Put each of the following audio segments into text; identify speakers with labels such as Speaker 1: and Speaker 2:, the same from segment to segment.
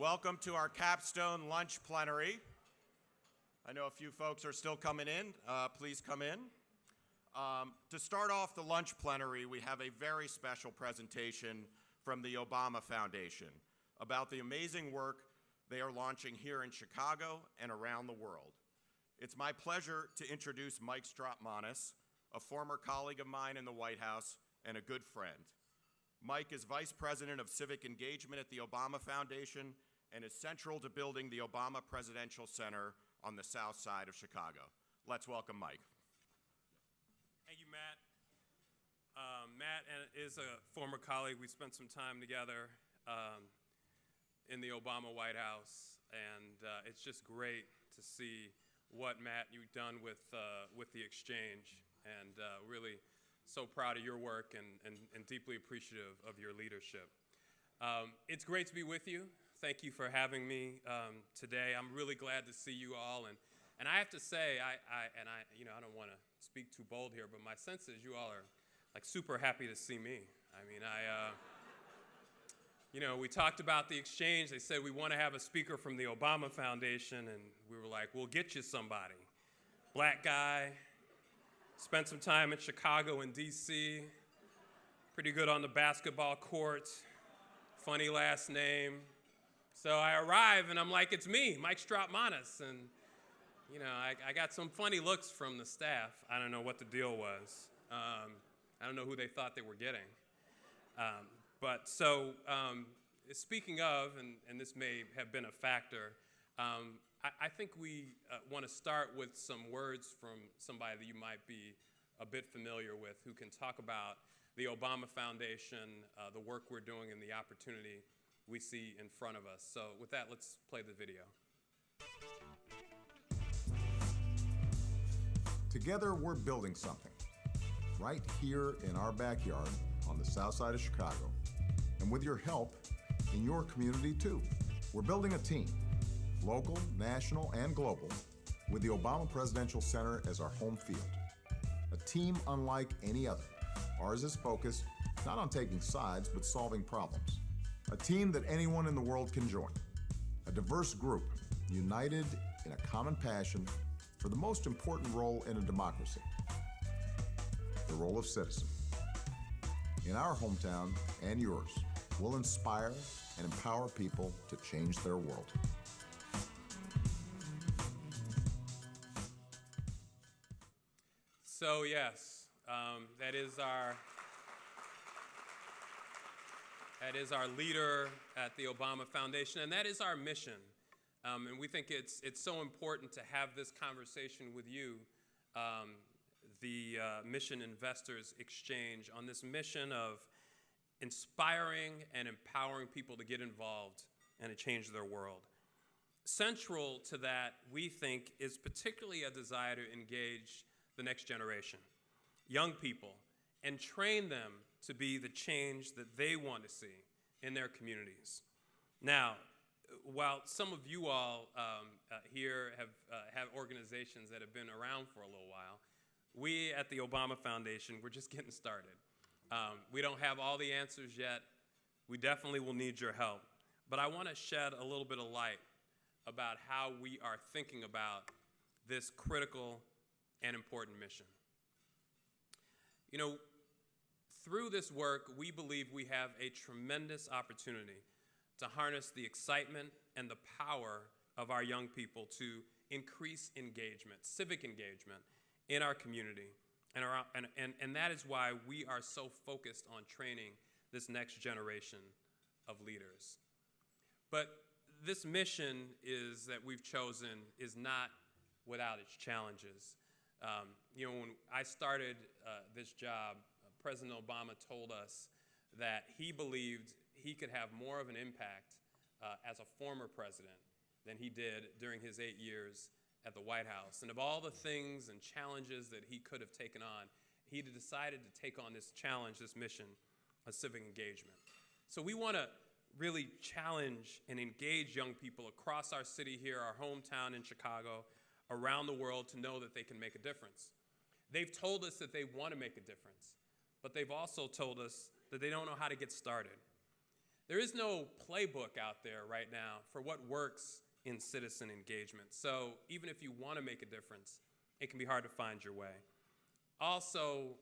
Speaker 1: Welcome to our Capstone lunch plenary. I know a few folks are still coming in. Please come in. To start off the lunch plenary, we have a very special presentation from the Obama Foundation about the amazing work they are launching here in Chicago and around the world. It's my pleasure to introduce Mike Strautmanis, a former colleague of mine in the White House and a good friend. Mike is Vice President of Civic Engagement at the Obama Foundation and is central to building the Obama Presidential Center on the south side of Chicago. Let's welcome Mike.
Speaker 2: Thank you, Matt. Matt is a former colleague. We spent some time together in the Obama White House, and it's just great to see what, Matt, you've done with the exchange, and really so proud of your work and deeply appreciative of your leadership. It's great to be with you. Thank you for having me today. I'm really glad to see you all, and I have to say, I don't want to speak too bold here, but my sense is you all are like super happy to see me. I mean, we talked about the exchange. They said we want to have a speaker from the Obama Foundation, and we were like, we'll get you somebody. Black guy, spent some time in Chicago and DC, pretty good on the basketball court, funny last name. So I arrive, and I'm like, it's me, Mike Strautmanis, and I got some funny looks from the staff. I don't know what the deal was. I don't know who they thought they were getting. Speaking of, and this may have been a factor, I think we want to start with some words from somebody that you might be a bit familiar with, who can talk about the Obama Foundation, the work we're doing, and the opportunity we see in front of us. So with that, let's play the video.
Speaker 3: Together, we're building something right here in our backyard on the south side of Chicago. And with your help, in your community too. We're building a team, local, national, and global, with the Obama Presidential Center as our home field. A team unlike any other. Ours is focused not on taking sides, but solving problems. A team that anyone in the world can join. A diverse group, united in a common passion for the most important role in a democracy, the role of citizen. In our hometown and yours, we'll inspire and empower people to change their world.
Speaker 2: So yes, that is our leader at the Obama Foundation, and that is our mission. And we think it's so important to have this conversation with you, the Mission Investors Exchange, on this mission of inspiring and empowering people to get involved and to change their world. Central to that, we think, is particularly a desire to engage the next generation, young people, and train them to be the change that they want to see in their communities. Now, while some of you all here have organizations that have been around for a little while, we at the Obama Foundation, we're just getting started. We don't have all the answers yet. We definitely will need your help. But I want to shed a little bit of light about how we are thinking about this critical and important mission. Through this work, we believe we have a tremendous opportunity to harness the excitement and the power of our young people to increase engagement, civic engagement in our community. And that is why we are so focused on training this next generation of leaders. But this mission that we've chosen is not without its challenges. When I started this job, President Obama told us that he believed he could have more of an impact as a former president than he did during his 8 years at the White House. And of all the things and challenges that he could have taken on, he decided to take on this challenge, this mission of civic engagement. So we want to really challenge and engage young people across our city here, our hometown in Chicago, around the world, to know that they can make a difference. They've told us that they want to make a difference, but they've also told us that they don't know how to get started. There is no playbook out there right now for what works in citizen engagement. So even if you want to make a difference, it can be hard to find your way. Also,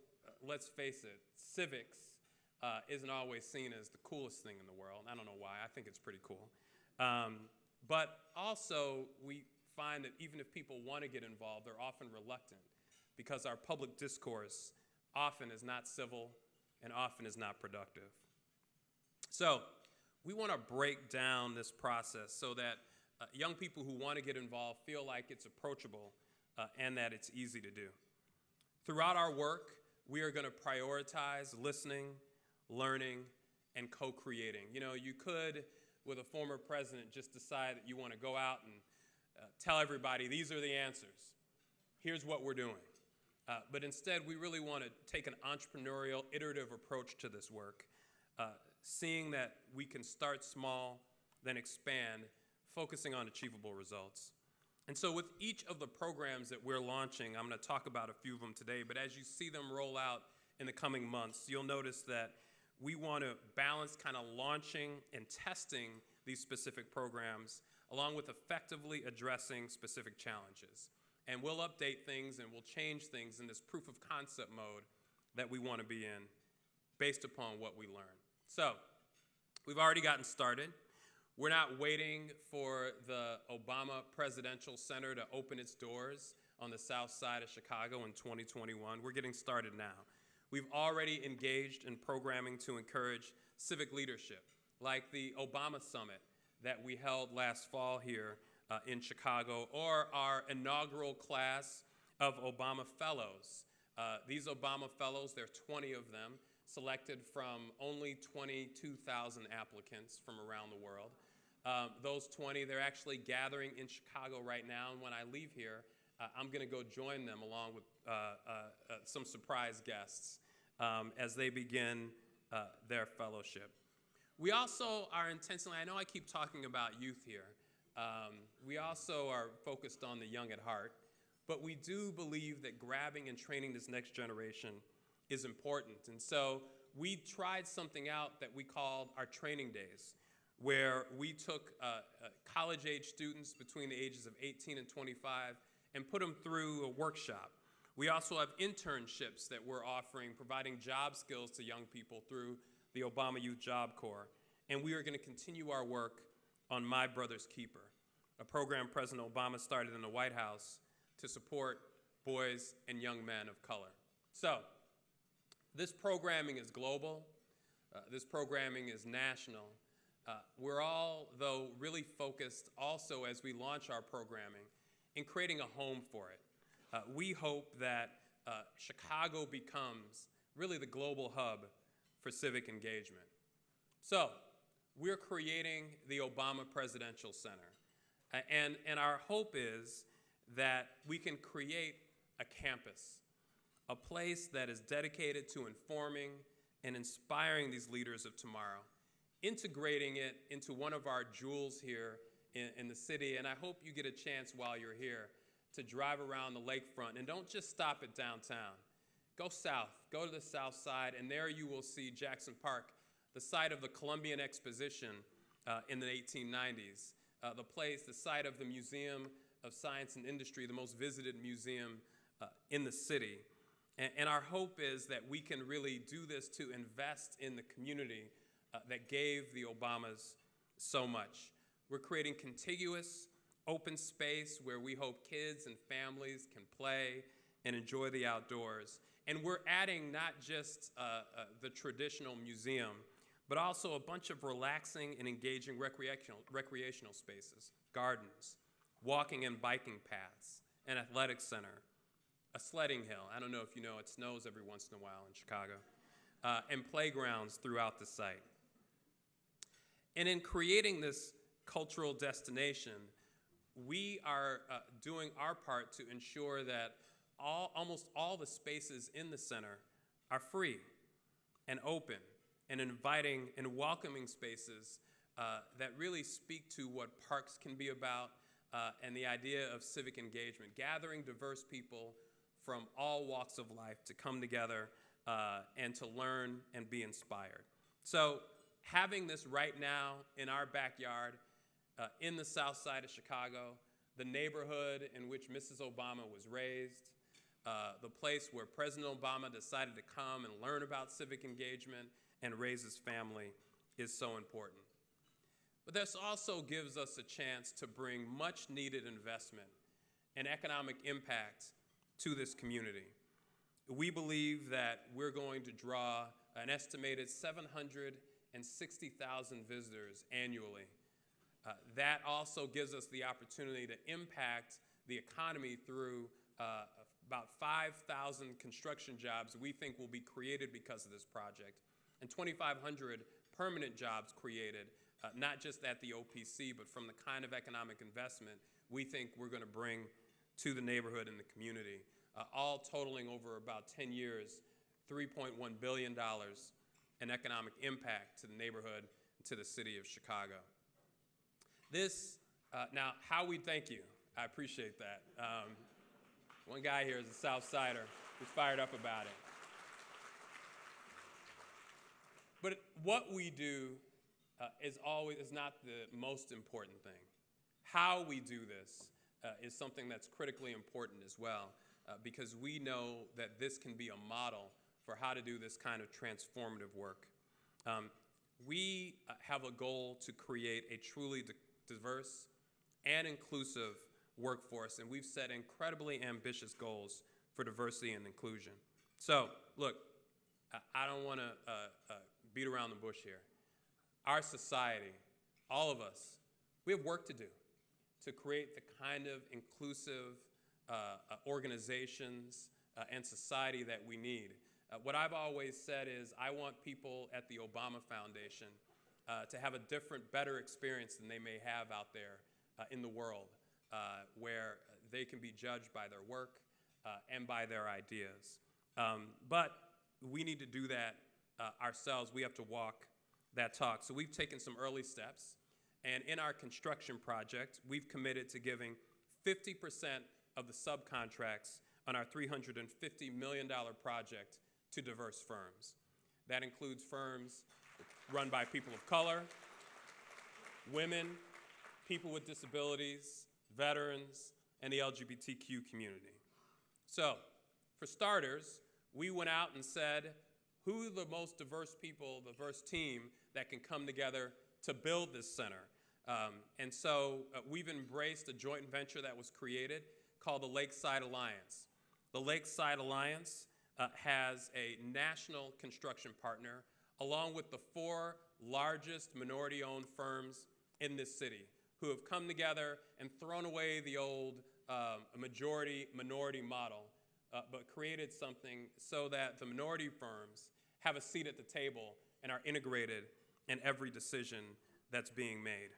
Speaker 2: let's face it, civics isn't always seen as the coolest thing in the world. I don't know why. I think it's pretty cool. But also, we find that even if people want to get involved, they're often reluctant because our public discourse often is not civil and often is not productive. So we want to break down this process so that young people who want to get involved feel like it's approachable and that it's easy to do. Throughout our work, we are going to prioritize listening, learning, and co-creating. You know, you could, with a former president, just decide that you want to go out and tell everybody, these are the answers. Here's what we're doing. But instead, we really want to take an entrepreneurial, iterative approach to this work, seeing that we can start small, then expand, focusing on achievable results. And so with each of the programs that we're launching, I'm going to talk about a few of them today, but as you see them roll out in the coming months, you'll notice that we want to balance kind of launching and testing these specific programs along with effectively addressing specific challenges. And we'll update things and we'll change things in this proof of concept mode that we want to be in based upon what we learn. So we've already gotten started. We're not waiting for the Obama Presidential Center to open its doors on the south side of Chicago in 2021. We're getting started now. We've already engaged in programming to encourage civic leadership, like the Obama Summit that we held last fall here in Chicago, or our inaugural class of Obama Fellows. These Obama Fellows, there are 20 of them, selected from only 22,000 applicants from around the world. Those 20, they're actually gathering in Chicago right now, and when I leave here, I'm going to go join them along with some surprise guests as they begin their fellowship. We also are intentionally, I know I keep talking about youth here, we also are focused on the young at heart, but we do believe that grabbing and training this next generation is important. And so we tried something out that we called our training days, where we took college-age students between the ages of 18 and 25 and put them through a workshop. We also have internships that we're offering, providing job skills to young people through the Obama Youth Job Corps. And we are going to continue our work on My Brother's Keeper, a program President Obama started in the White House to support boys and young men of color. So this programming is global. This programming is national. We're all, though, really focused also as we launch our programming in creating a home for it. We hope that Chicago becomes really the global hub for civic engagement. So we're creating the Obama Presidential Center. And our hope is that we can create a campus, a place that is dedicated to informing and inspiring these leaders of tomorrow, integrating it into one of our jewels here in the city. And I hope you get a chance while you're here to drive around the lakefront. And don't just stop at downtown. Go south, go to the south side, and there you will see Jackson Park, the site of the Columbian Exposition in the 1890s, the site of the Museum of Science and Industry, the most visited museum in the city. And our hope is that we can really do this to invest in the community that gave the Obamas so much. We're creating contiguous, open space where we hope kids and families can play and enjoy the outdoors. And we're adding not just the traditional museum, but also a bunch of relaxing and engaging recreational spaces, gardens, walking and biking paths, an athletic center, a sledding hill. I don't know if you know, it snows every once in a while in Chicago, and playgrounds throughout the site. And in creating this cultural destination, we are doing our part to ensure that almost all the spaces in the center are free and open and inviting and welcoming spaces that really speak to what parks can be about and the idea of civic engagement, gathering diverse people from all walks of life to come together and to learn and be inspired. So having this right now in our backyard, in the south side of Chicago, the neighborhood in which Mrs. Obama was raised, the place where President Obama decided to come and learn about civic engagement and raise his family is so important. But this also gives us a chance to bring much needed investment and economic impact to this community. We believe that we're going to draw an estimated 760,000 visitors annually. That also gives us the opportunity to impact the economy through about 5,000 construction jobs we think will be created because of this project, and 2,500 permanent jobs created, not just at the OPC, but from the kind of economic investment we think we're going to bring to the neighborhood and the community, all totaling over about 10 years, $3.1 billion in economic impact to the neighborhood and to the city of Chicago. Now, how we thank you, I appreciate that. One guy here is a South Sider who's fired up about it. But what we do is not the most important thing. How we do this is something that's critically important as well, because we know that this can be a model for how to do this kind of transformative work. We have a goal to create a truly diverse and inclusive workforce, and we've set incredibly ambitious goals for diversity and inclusion. So, look, I don't want to beat around the bush here. Our society, all of us, we have work to do to create the kind of inclusive organizations and society that we need. What I've always said is I want people at the Obama Foundation to have a different, better experience than they may have out there in the world, where they can be judged by their work and by their ideas. But we need to do that ourselves. We have to walk that talk. So we've taken some early steps, and in our construction project, we've committed to giving 50% of the subcontracts on our $350 million project to diverse firms. That includes firms run by people of color, women, people with disabilities, veterans, and the LGBTQ community. So, for starters, we went out and said, who are the most diverse people, the diverse team that can come together to build this center? And so we've embraced a joint venture that was created called the Lakeside Alliance. The Lakeside Alliance has a national construction partner along with the 4 largest minority-owned firms in this city who have come together and thrown away the old majority-minority model, but created something so that the minority firms have a seat at the table and are integrated in every decision that's being made.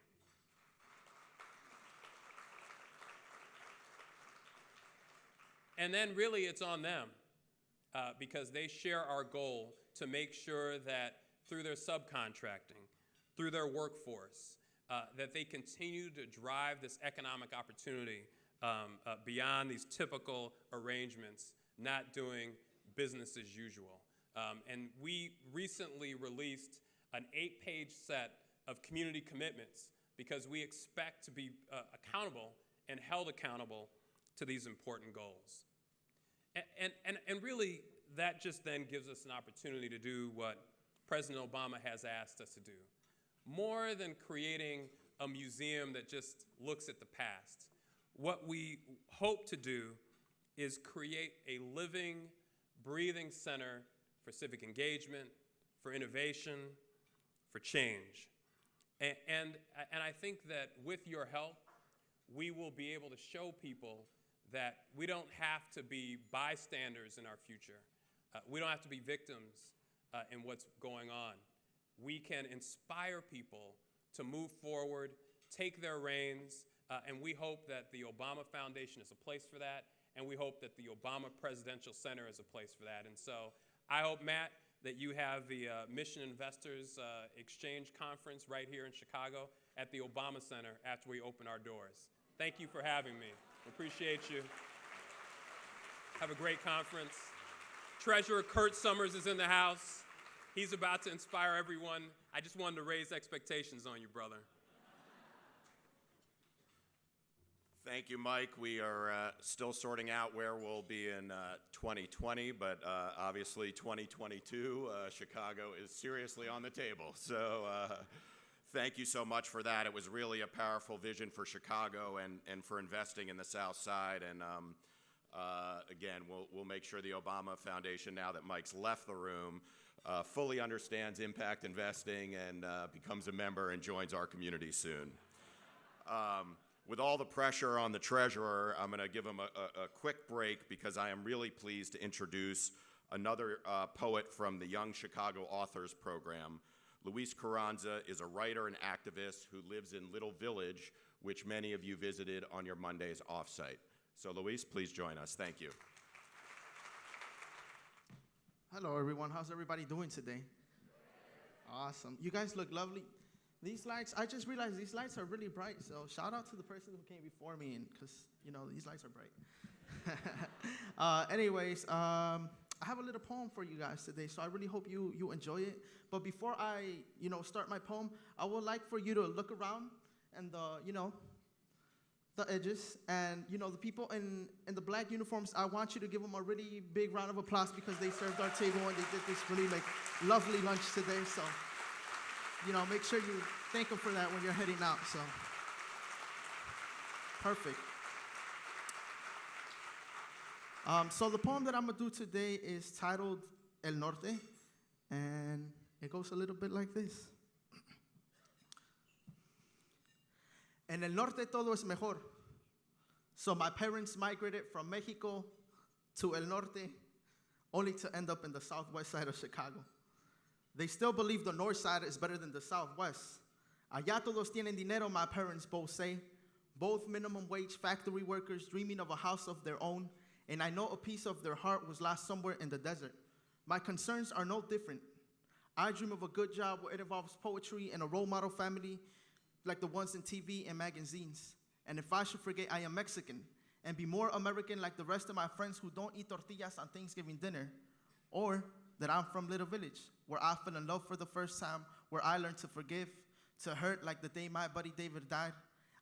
Speaker 2: And then really it's on them because they share our goal to make sure that through their subcontracting, through their workforce, that they continue to drive this economic opportunity beyond these typical arrangements, not doing business as usual. And we recently released an 8-page set of community commitments because we expect to be accountable and held accountable to these important goals. And really, that just then gives us an opportunity to do what President Obama has asked us to do. More than creating a museum that just looks at the past, what we hope to do is create a living, breathing center for civic engagement, for innovation, for change. And I think that with your help, we will be able to show people that we don't have to be bystanders in our future. We don't have to be victims in what's going on. We can inspire people to move forward, take their reins, and we hope that the Obama Foundation is a place for that, and we hope that the Obama Presidential Center is a place for that. And so I hope, Matt, that you have the Mission Investors Exchange Conference right here in Chicago at the Obama Center after we open our doors. Thank you for having me. Appreciate you. Have a great conference. Treasurer Kurt Summers is in the house. He's about to inspire everyone. I just wanted to raise expectations on you, brother.
Speaker 1: Thank you, Mike. We are still sorting out where we'll be in 2020, but obviously 2022, Chicago is seriously on the table. So thank you so much for that. It was really a powerful vision for Chicago and for investing in the South Side. And again, we'll make sure the Obama Foundation, now that Mike's left the room, fully understands impact investing and becomes a member and joins our community soon. With all the pressure on the treasurer, I'm going to give him a quick break because I am really pleased to introduce another poet from the Young Chicago Authors Program. Luis Carranza is a writer and activist who lives in Little Village, which many of you visited on your Monday's offsite. So Luis, please join us. Thank you.
Speaker 4: Hello, everyone. How's everybody doing today? Awesome. You guys look lovely. These lights, I just realized these lights are really bright, so shout out to the person who came before me, because, you know, these lights are bright. Anyways, I have a little poem for you guys today, so I really hope you enjoy it. But before I, start my poem, I would like for you to look around and the edges, and, the people in the black uniforms, I want you to give them a really big round of applause because they served our table and they did this really, lovely lunch today, so. Make sure you thank them for that when you're heading out, so. Perfect. So the poem that I'm gonna do today is titled El Norte, and it goes a little bit like this. En el norte todo es mejor. So my parents migrated from Mexico to El Norte, only to end up in the southwest side of Chicago. They still believe the north side is better than the southwest. Allá todos tienen dinero, my parents both say. Both minimum wage factory workers dreaming of a house of their own, and I know a piece of their heart was lost somewhere in the desert. My concerns are no different. I dream of a good job where it involves poetry and a role model family like the ones in TV and magazines. And if I should forget I am Mexican and be more American like the rest of my friends who don't eat tortillas on Thanksgiving dinner, or that I'm from Little Village, where I fell in love for the first time, where I learned to forgive, to hurt like the day my buddy David died.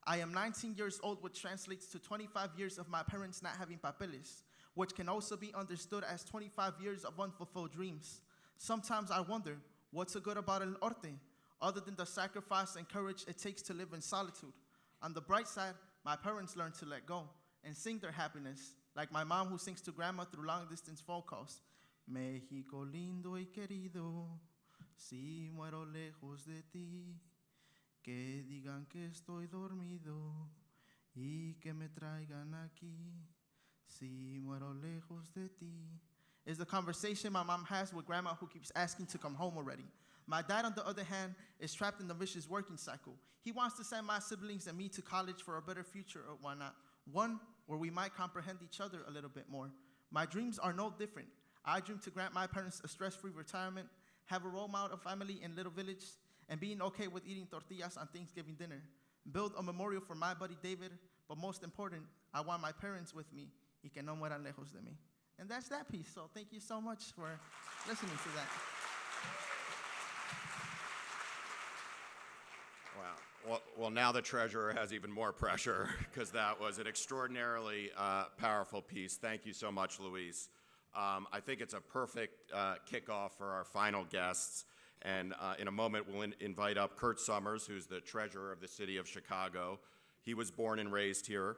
Speaker 4: I am 19 years old, which translates to 25 years of my parents not having papeles, which can also be understood as 25 years of unfulfilled dreams. Sometimes I wonder, what's so good about El Norte, other than the sacrifice and courage it takes to live in solitude? On the bright side, my parents learned to let go and sing their happiness, like my mom who sings to grandma through long-distance phone calls. México lindo y querido, si muero lejos de ti, que digan que estoy dormido y que me traigan aquí, si muero lejos de ti. Is the conversation my mom has with grandma who keeps asking to come home already. My dad, on the other hand, is trapped in the vicious working cycle. He wants to send my siblings and me to college for a better future, or why not? One where we might comprehend each other a little bit more. My dreams are no different. I dream to grant my parents a stress-free retirement, have a role model family in Little Village, and being okay with eating tortillas on Thanksgiving dinner. Build a memorial for my buddy David, but most important, I want my parents with me, y que no mueran lejos de mí. And that's that piece, so thank you so much for listening to that.
Speaker 1: Wow. Well, now the treasurer has even more pressure because that was an extraordinarily powerful piece. Thank you so much, Luis. I think it's a perfect kickoff for our final guests. And in a moment, we'll invite up Kurt Summers, who's the treasurer of the city of Chicago. He was born and raised here.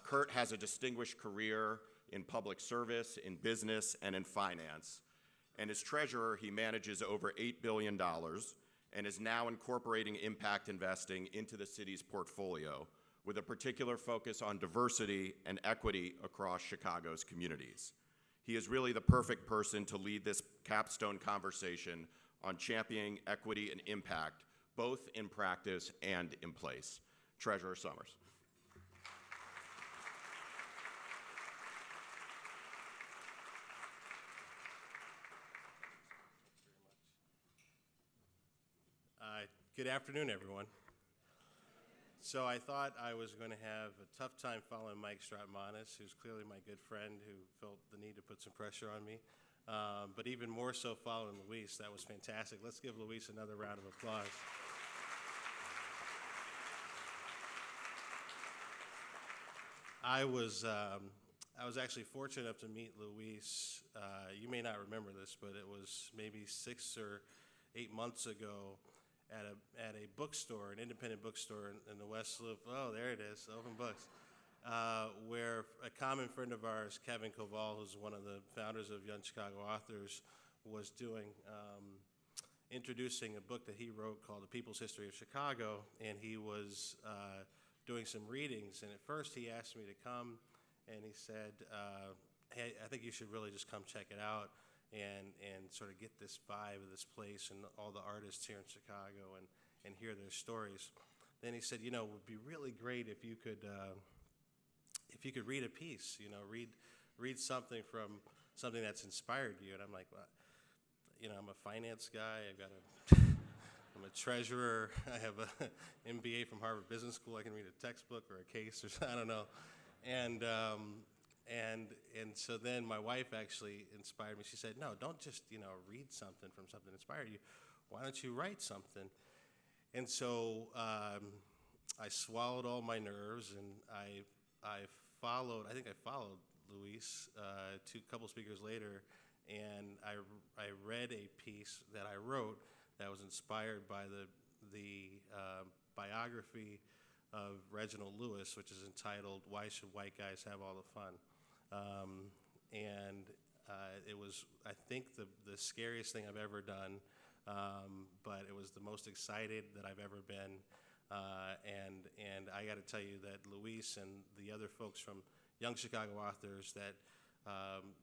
Speaker 1: Kurt has a distinguished career in public service, in business, and in finance. And as treasurer, he manages over $8 billion and is now incorporating impact investing into the city's portfolio, with a particular focus on diversity and equity across Chicago's communities. He is really the perfect person to lead this capstone conversation on championing equity and impact, both in practice and in place. Treasurer Summers.
Speaker 5: Good afternoon, everyone. So I thought I was going to have a tough time following Mike Stratmanis, who's clearly my good friend, who felt the need to put some pressure on me. but even more so following Luis. That was fantastic. Let's give Luis another round of applause. I was actually fortunate enough to meet Luis. You may not remember this, but it was maybe 6 or 8 months ago at a bookstore, an independent bookstore in the West Loop. Oh, there it is, Open Books, where a common friend of ours, Kevin Koval, who's one of the founders of Young Chicago Authors, was introducing a book that he wrote called The People's History of Chicago, and he was doing some readings. And at first he asked me to come, and he said, hey, I think you should really just come check it out and sort of get this vibe of this place and all the artists here in Chicago and hear their stories. Then he said, it would be really great if you could read a piece, read something from something that's inspired you. And I'm like, well, I'm a finance guy. I'm a treasurer. I have an MBA from Harvard Business School. I can read a textbook or a case or I don't know. And so then my wife actually inspired me. She said, no, don't just, read something from something that inspired you. Why don't you write something? And so I swallowed all my nerves, and I followed Luis a couple speakers later, and I read a piece that I wrote that was inspired by the biography of Reginald Lewis, which is entitled "Why Should White Guys Have All the Fun?" It was, I think, the scariest thing I've ever done, but it was the most excited that I've ever been. And I got to tell you that Luis and the other folks from Young Chicago Authors that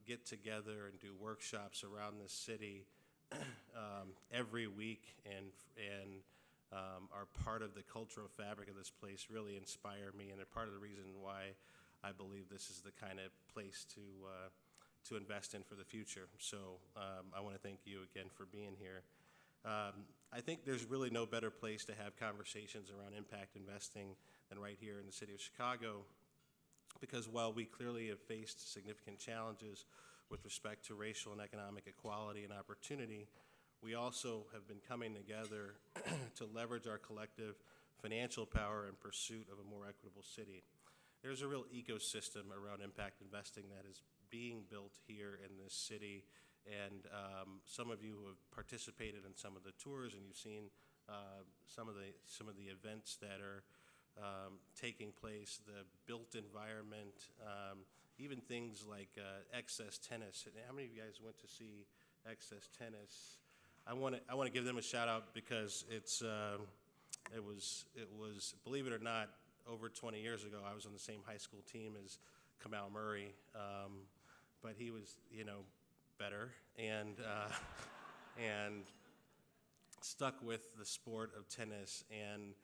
Speaker 5: get together and do workshops around this city every week and are part of the cultural fabric of this place really inspire me, and they're part of the reason why I believe this is the kind of place to invest in for the future. So I want to thank you again for being here. I think there's really no better place to have conversations around impact investing than right here in the city of Chicago, because while we clearly have faced significant challenges with respect to racial and economic equality and opportunity, we also have been coming together to leverage our collective financial power in pursuit of a more equitable city. There's a real ecosystem around impact investing that is being built here in this city, and some of you have participated in some of the tours, and you've seen some of the events that are taking place, the built environment, even things like Excess Tennis. And how many of you guys went to see Excess Tennis? I want to give them a shout out because it was believe it or not, over 20 years ago I was on the same high school team as Kamau Murray, but he was better and stuck with the sport of tennis, and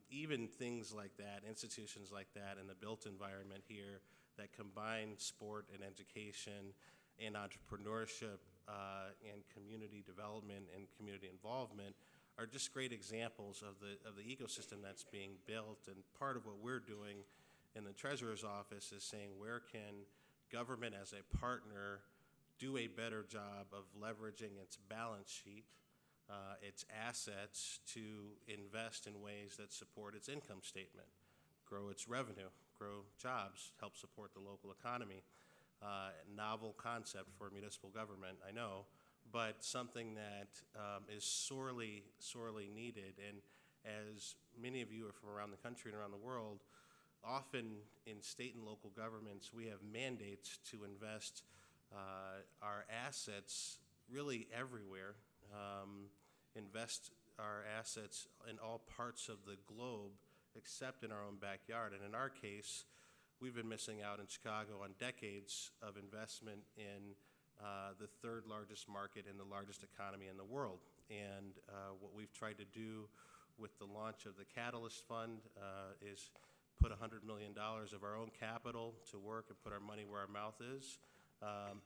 Speaker 5: even things like that, institutions like that, and the built environment here that combine sport and education and entrepreneurship and community development and community involvement are just great examples of the ecosystem that's being built. And part of what we're doing in the Treasurer's Office is saying, where can government as a partner do a better job of leveraging its balance sheet, its assets, to invest in ways that support its income statement, grow its revenue, grow jobs, help support the local economy. Novel concept for municipal government, I know, but something that is sorely, sorely needed. And as many of you are from around the country and around the world, often in state and local governments, we have mandates to invest our assets really everywhere, invest our assets in all parts of the globe except in our own backyard. And in our case, we've been missing out in Chicago on decades of investment in the third largest market and the largest economy in the world. And what we've tried to do with the launch of the Catalyst Fund is put $100 million of our own capital to work and put our money where our mouth is,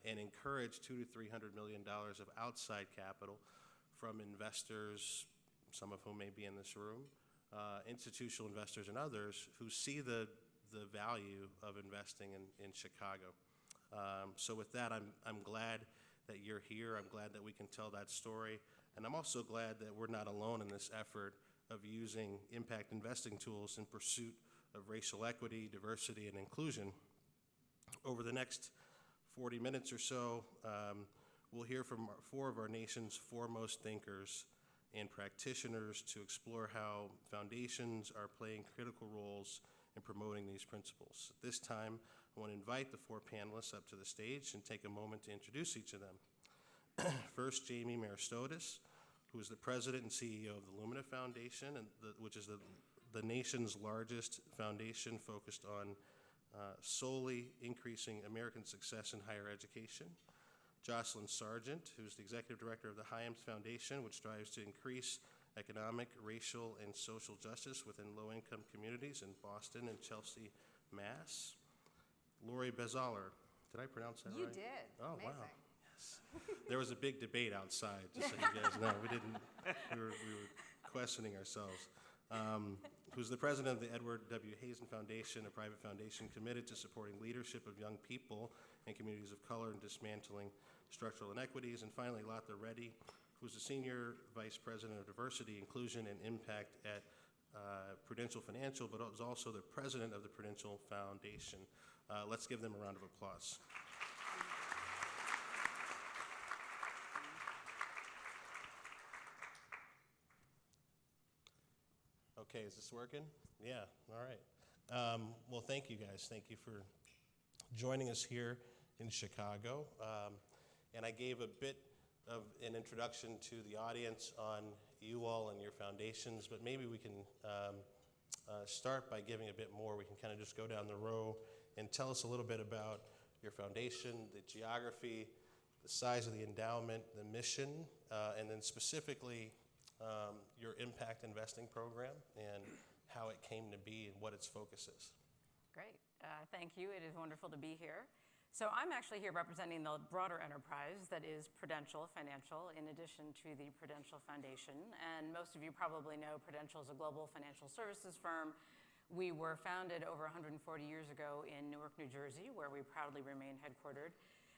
Speaker 5: and encourage $200 to $300 million of outside capital from investors, some of whom may be in this room, institutional investors and others who see the value of investing in Chicago. So with that, I'm glad that you're here. I'm glad that we can tell that story. And I'm also glad that we're not alone in this effort of using impact investing tools in pursuit of racial equity, diversity, and inclusion. Over the next 40 minutes or so, we'll hear from four of our nation's foremost thinkers and practitioners to explore how foundations are playing critical roles in promoting these principles. At this time, I want to invite the four panelists up to the stage and take a moment to introduce each of them. First, Jamie Maristotis, who is the president and CEO of the Lumina Foundation, which is the nation's largest foundation focused on solely increasing American success in higher education. Jocelyn Sargent, who's the executive director of the Hyams Foundation, which strives to increase economic, racial, and social justice within low-income communities in Boston and Chelsea, Mass. Lori Bezaler, did I pronounce that right?
Speaker 6: You did.
Speaker 5: Oh,
Speaker 6: Amazing.
Speaker 5: wow. Yes. There was a big debate outside, just so you guys know. We were questioning ourselves. Who's the president of the Edward W. Hazen Foundation, a private foundation committed to supporting leadership of young people and communities of color and dismantling structural inequities. And finally, Latha Reddy, who's the senior vice president of diversity, inclusion, and impact at Prudential Financial, but is also the president of the Prudential Foundation. Let's give them a round of applause. Okay, is this working? Yeah, all right. Well, thank you guys. Thank you for joining us here in Chicago. And I gave a bit of an introduction to the audience on you all and your foundations, but maybe we can start by giving a bit more. We can kind of just go down the row and tell us a little bit about your foundation, the geography, the size of the endowment, the mission, and then specifically your impact investing program and how it came to be and what its focus is.
Speaker 6: Great. Thank you. It is wonderful to be here. So I'm actually here representing the broader enterprise that is Prudential Financial, in addition to the Prudential Foundation. And most of you probably know Prudential is a global financial services firm. We were founded over 140 years ago in Newark, New Jersey, where we proudly remain headquartered.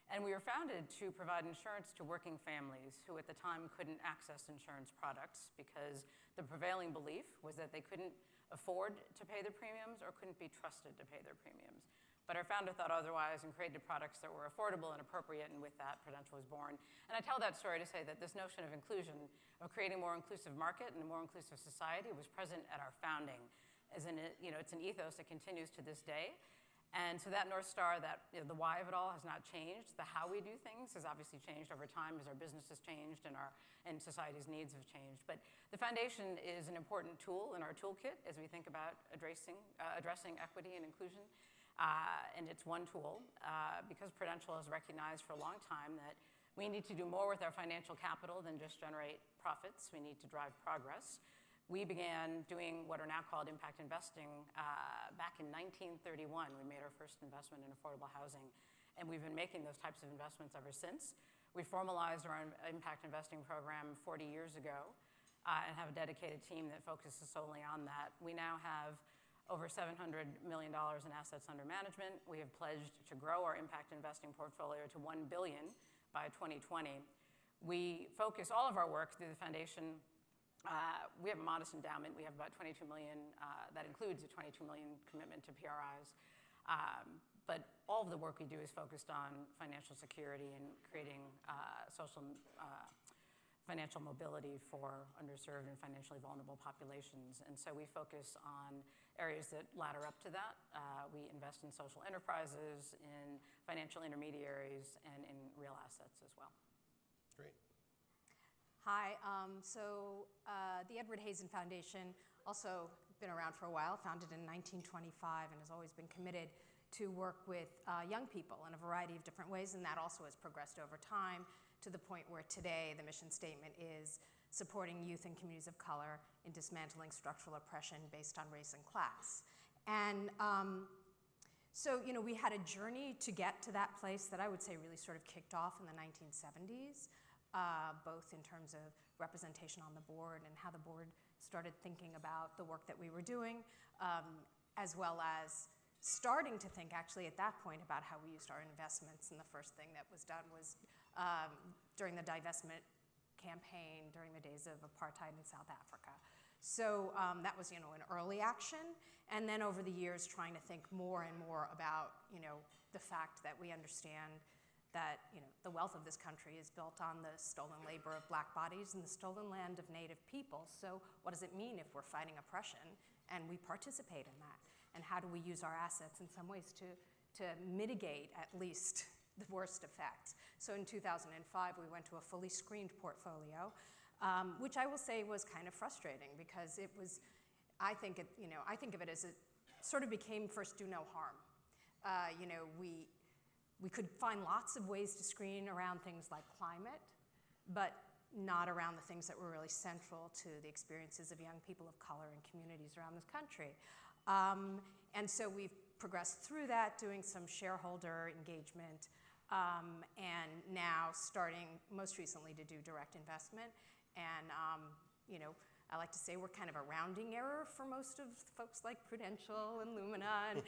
Speaker 6: And we were founded to provide insurance to working families who at the time couldn't access insurance products because the prevailing belief was that they couldn't afford to pay their premiums or couldn't be trusted to pay their premiums. But our founder thought otherwise and created products that were affordable and appropriate, and with that, Prudential was born. And I tell that story to say that this notion of inclusion, of creating a more inclusive market and a more inclusive society, was present at our founding. As in, it's an ethos that continues to this day. And so that North Star, the why of it all has not changed. The how we do things has obviously changed over time as our business has changed and society's needs have changed. But the foundation is an important tool in our toolkit as we think about addressing equity and inclusion. And it's one tool because Prudential has recognized for a long time that we need to do more with our financial capital than just generate profits. We need to drive progress. We began doing what are now called impact investing back in 1931. We made our first investment in affordable housing, and we've been making those types of investments ever since. We formalized our impact investing program 40 years ago and have a dedicated team that focuses solely on that. We now have over $700 million in assets under management. We have pledged to grow our impact investing portfolio to $1 billion by 2020. We focus all of our work through the foundation. We have a modest endowment. We have about $22 million. That includes a $22 million commitment to PRIs. But all of the work we do is focused on financial security and creating financial mobility for underserved and financially vulnerable populations. And so we focus on areas that ladder up to that. We invest in social enterprises, in financial intermediaries, and in real assets as well.
Speaker 5: Great.
Speaker 7: Hi, the Edward Hazen Foundation, also been around for a while, founded in 1925, and has always been committed to work with young people in a variety of different ways, and that also has progressed over time to the point where today the mission statement is supporting youth and communities of color in dismantling structural oppression based on race and class. And we had a journey to get to that place that I would say really sort of kicked off in the 1970s. Both in terms of representation on the board and how the board started thinking about the work that we were doing, as well as starting to think actually at that point about how we used our investments. And the first thing that was done was during the divestment campaign during the days of apartheid in South Africa. So that was, an early action. And then over the years, trying to think more and more about, the fact that we understand that, the wealth of this country is built on the stolen labor of black bodies and the stolen land of Native people. So what does it mean if we're fighting oppression and we participate in that? And how do we use our assets in some ways to mitigate at least the worst effects? So in 2005, we went to a fully screened portfolio, which I will say was kind of frustrating because it was, I think of it as it sort of became first do no harm. We could find lots of ways to screen around things like climate, but not around the things that were really central to the experiences of young people of color in communities around this country. And so we've progressed through that, doing some shareholder engagement, and now starting most recently to do direct investment. And I like to say we're kind of a rounding error for most of folks like Prudential and Lumina, and,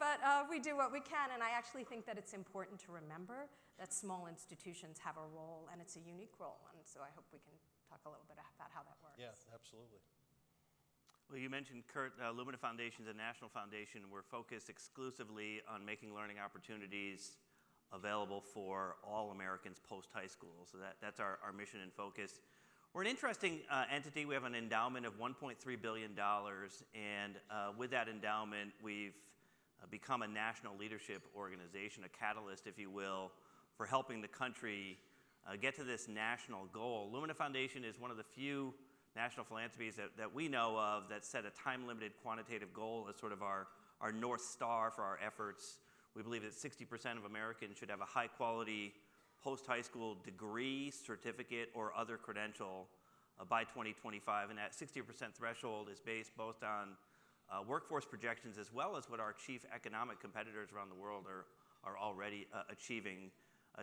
Speaker 7: but we do what we can. And I actually think that it's important to remember that small institutions have a role, and it's a unique role. And so I hope we can talk a little bit about how that works.
Speaker 5: Yeah, absolutely.
Speaker 8: Well, you mentioned, Kurt, Lumina Foundation is a national foundation. We're focused exclusively on making learning opportunities available for all Americans post-high school. So that's our mission and focus. We're an interesting entity. We have an endowment of $1.3 billion, and with that endowment, we've become a national leadership organization, a catalyst, if you will, for helping the country get to this national goal. Lumina Foundation is one of the few national philanthropies that we know of that set a time-limited quantitative goal as sort of our North Star for our efforts. We believe that 60% of Americans should have a high-quality post-high school degree, certificate, or other credential by 2025. And that 60% threshold is based both on workforce projections as well as what our chief economic competitors around the world are already achieving.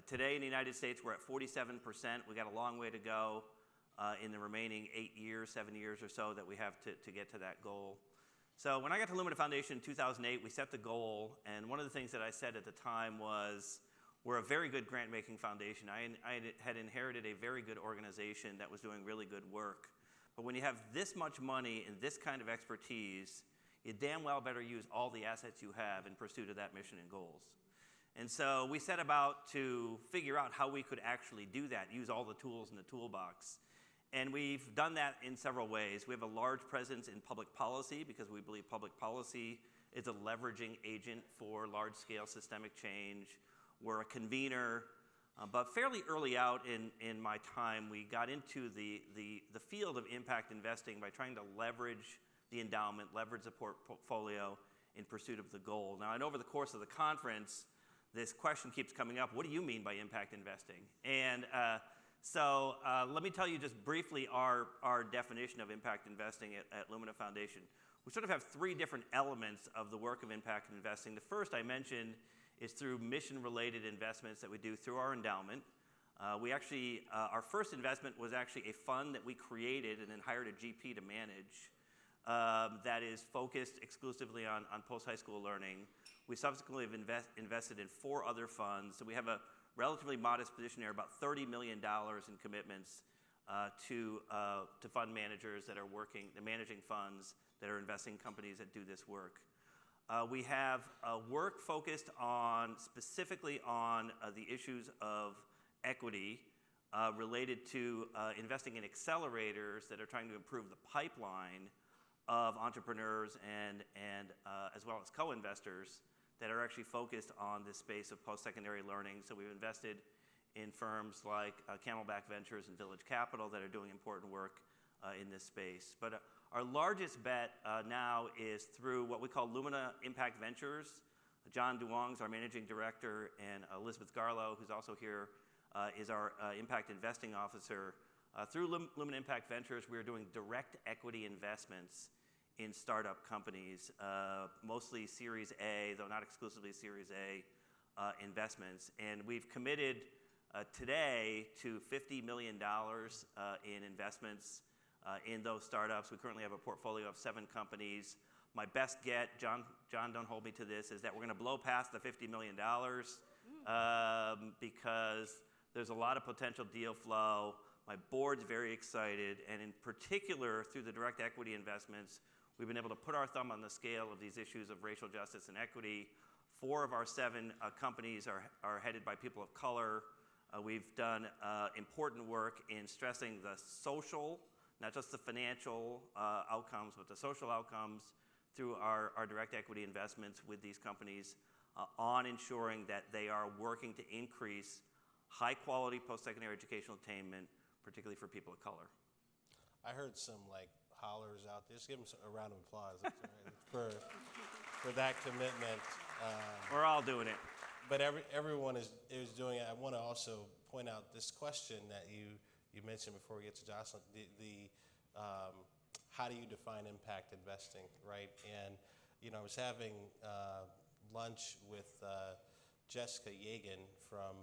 Speaker 8: Today in the United States, we're at 47%. We got a long way to go in the remaining 7 years or so that we have to get to that goal. So when I got to Lumina Foundation in 2008, we set the goal, and one of the things that I said at the time was, we're a very good grant-making foundation. I had inherited a very good organization that was doing really good work. But when you have this much money and this kind of expertise, you damn well better use all the assets you have in pursuit of that mission and goals. And so we set about to figure out how we could actually do that, use all the tools in the toolbox. And we've done that in several ways. We have a large presence in public policy because we believe public policy is a leveraging agent for large-scale systemic change. We're a convener, but fairly early out in my time, we got into the field of impact investing by trying to leverage the endowment, leverage the portfolio in pursuit of the goal. Now, and over the course of the conference, this question keeps coming up: what do you mean by impact investing? And so let me tell you just briefly our definition of impact investing at Lumina Foundation. We sort of have three different elements of the work of impact investing. The first I mentioned is through mission-related investments that we do through our endowment. We actually, our first investment was actually a fund that we created and then hired a GP to manage that is focused exclusively on post-high school learning. We subsequently have invested in 4 other funds. So we have a relatively modest position there, about $30 million in commitments to fund managers that are managing funds that are investing in companies that do this work. We have work focused specifically on the issues of equity related to investing in accelerators that are trying to improve the pipeline of entrepreneurs and as well as co-investors that are actually focused on this space of post-secondary learning. So we've invested in firms like Camelback Ventures and Village Capital that are doing important work in this space. But our largest bet now is through what we call Lumina Impact Ventures. John Duong's our managing director, and Elizabeth Garlow, who's also here, is our impact investing officer. Through Lumina Impact Ventures, we are doing direct equity investments in startup companies, mostly Series A, though not exclusively Series A investments. And we've committed today to $50 million in investments in those startups. We currently have a portfolio of 7 companies. My best get, John, don't hold me to this, is that we're going to blow past the $50 million because there's a lot of potential deal flow. My board's very excited, and in particular, through the direct equity investments, we've been able to put our thumb on the scale of these issues of racial justice and equity. 4 of our 7 companies are headed by people of color. We've done important work in stressing the social, not just the financial outcomes, but the social outcomes through our direct equity investments with these companies on ensuring that they are working to increase high-quality post-secondary educational attainment, particularly for people of color.
Speaker 5: I heard some like hollers out there. Just give them a round of applause for that commitment.
Speaker 8: We're all doing it.
Speaker 5: But everyone is doing it. I want to also point out this question that you mentioned before we get to Jocelyn. How do you define impact investing, right? And I was having lunch with Jessica Yagan from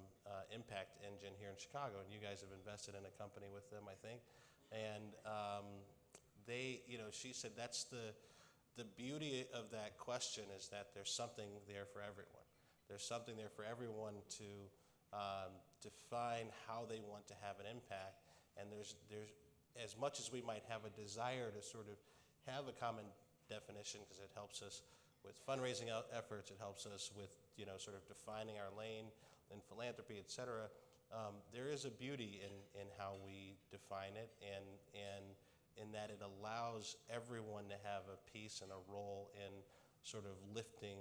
Speaker 5: Impact Engine here in Chicago, and you guys have invested in a company with them, I think. And she said that's the beauty of that question is that there's something there for everyone. There's something there for everyone to define how they want to have an impact. And there's as much as we might have a desire to sort of have a common definition, because it helps us with fundraising efforts, it helps us with sort of defining our lane in philanthropy, et cetera. There is a beauty in how we define it, and in that it allows everyone to have a piece and a role in sort of lifting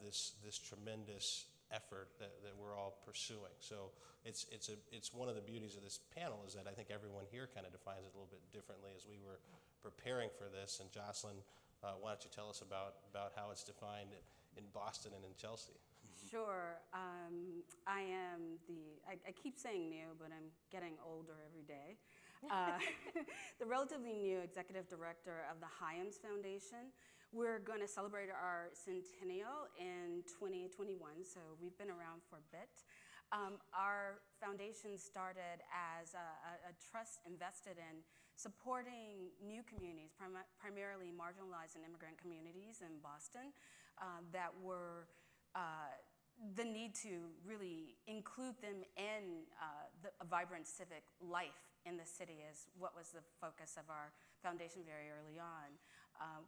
Speaker 5: this tremendous effort that we're all pursuing. So it's one of the beauties of this panel is that I think everyone here kind of defines it a little bit differently as we were preparing for this. And Jocelyn, why don't you tell us about how it's defined in Boston and in Chelsea?
Speaker 9: Sure. I keep saying new, but I'm getting older every day. The relatively new executive director of the Hyams Foundation. We're going to celebrate our centennial in 2021, so we've been around for a bit. Our foundation started as a trust invested in supporting new communities, primarily marginalized and immigrant communities in Boston that were the need to really include them in a vibrant civic life in the city is what was the focus of our foundation very early on.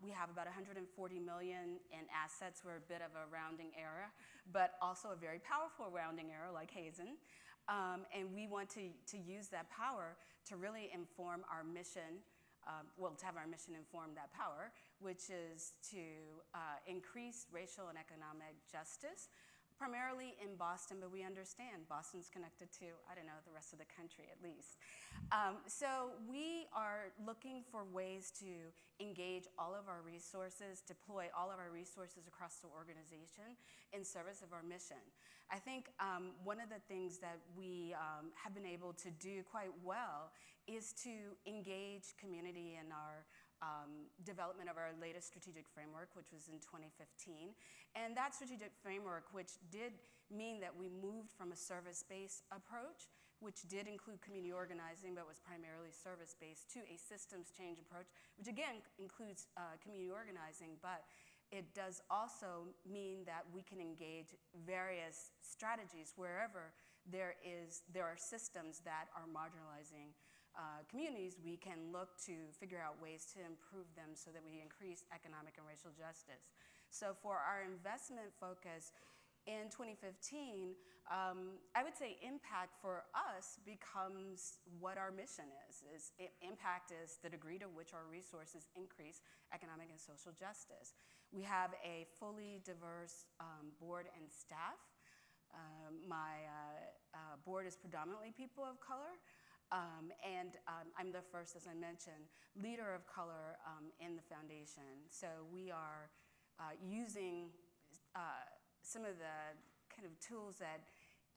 Speaker 9: We have about $140 million in assets. We're a bit of a rounding error, but also a very powerful rounding error like Hazen. And we want to use that power to really inform our mission, to have our mission inform that power, which is to increase racial and economic justice, primarily in Boston, but we understand Boston's connected to, the rest of the country at least. So we are looking for ways to engage all of our resources, deploy all of our resources across the organization in service of our mission. I think one of the things that we have been able to do quite well is to engage community in our development of our latest strategic framework, which was in 2015. And that strategic framework, which did mean that we moved from a service-based approach, which did include community organizing, but was primarily service-based, to a systems change approach, which again includes community organizing, but it does also mean that we can engage various strategies wherever there are systems that are marginalizing communities. We can look to figure out ways to improve them so that we increase economic and racial justice. So for our investment focus in 2015, I would say impact for us becomes what our mission is. Impact is the degree to which our resources increase economic and social justice. We have a fully diverse board and staff. My board is predominantly people of color. And I'm the first, as I mentioned, leader of color in the foundation. So we are using some of the kind of tools that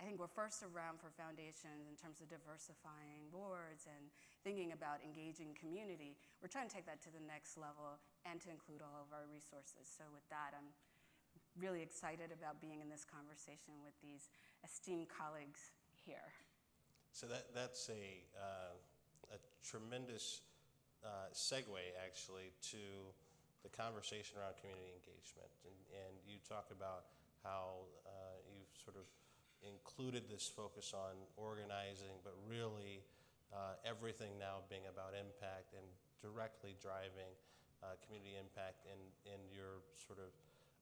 Speaker 9: I think were first around for foundations in terms of diversifying boards and thinking about engaging community. We're trying to take that to the next level and to include all of our resources. So with that, I'm really excited about being in this conversation with these esteemed colleagues here.
Speaker 5: So that's a tremendous segue, actually, to the conversation around community engagement. And you talk about how you've sort of included this focus on organizing, but really everything now being about impact and directly driving community impact, and your sort of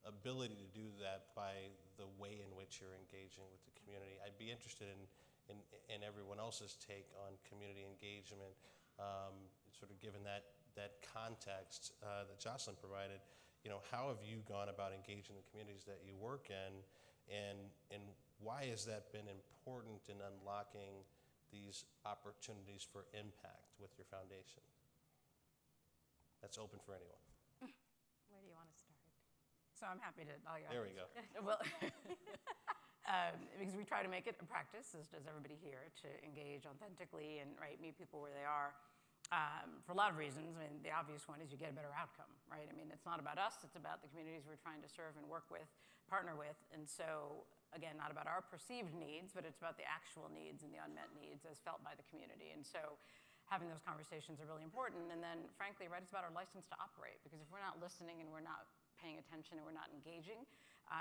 Speaker 5: ability to do that by the way in which you're engaging with the community. I'd be interested in everyone else's take on community engagement, sort of given that context that Jocelyn provided. How have you gone about engaging the communities that you work in, and why has that been important in unlocking these opportunities for impact with your foundation? That's open for anyone.
Speaker 7: Where do you want to start?
Speaker 6: So I'm happy to.
Speaker 5: There we go.
Speaker 6: Well, because we try to make it a practice, as does everybody here, to engage authentically and meet people where they are. For a lot of reasons. I mean, the obvious one is you get a better outcome, right? I mean, it's not about us, it's about the communities we're trying to serve and work with, partner with. And so, again, not about our perceived needs, but it's about the actual needs and the unmet needs as felt by the community. And so having those conversations are really important. And then, frankly, it's about our license to operate. Because if we're not listening and we're not paying attention and we're not engaging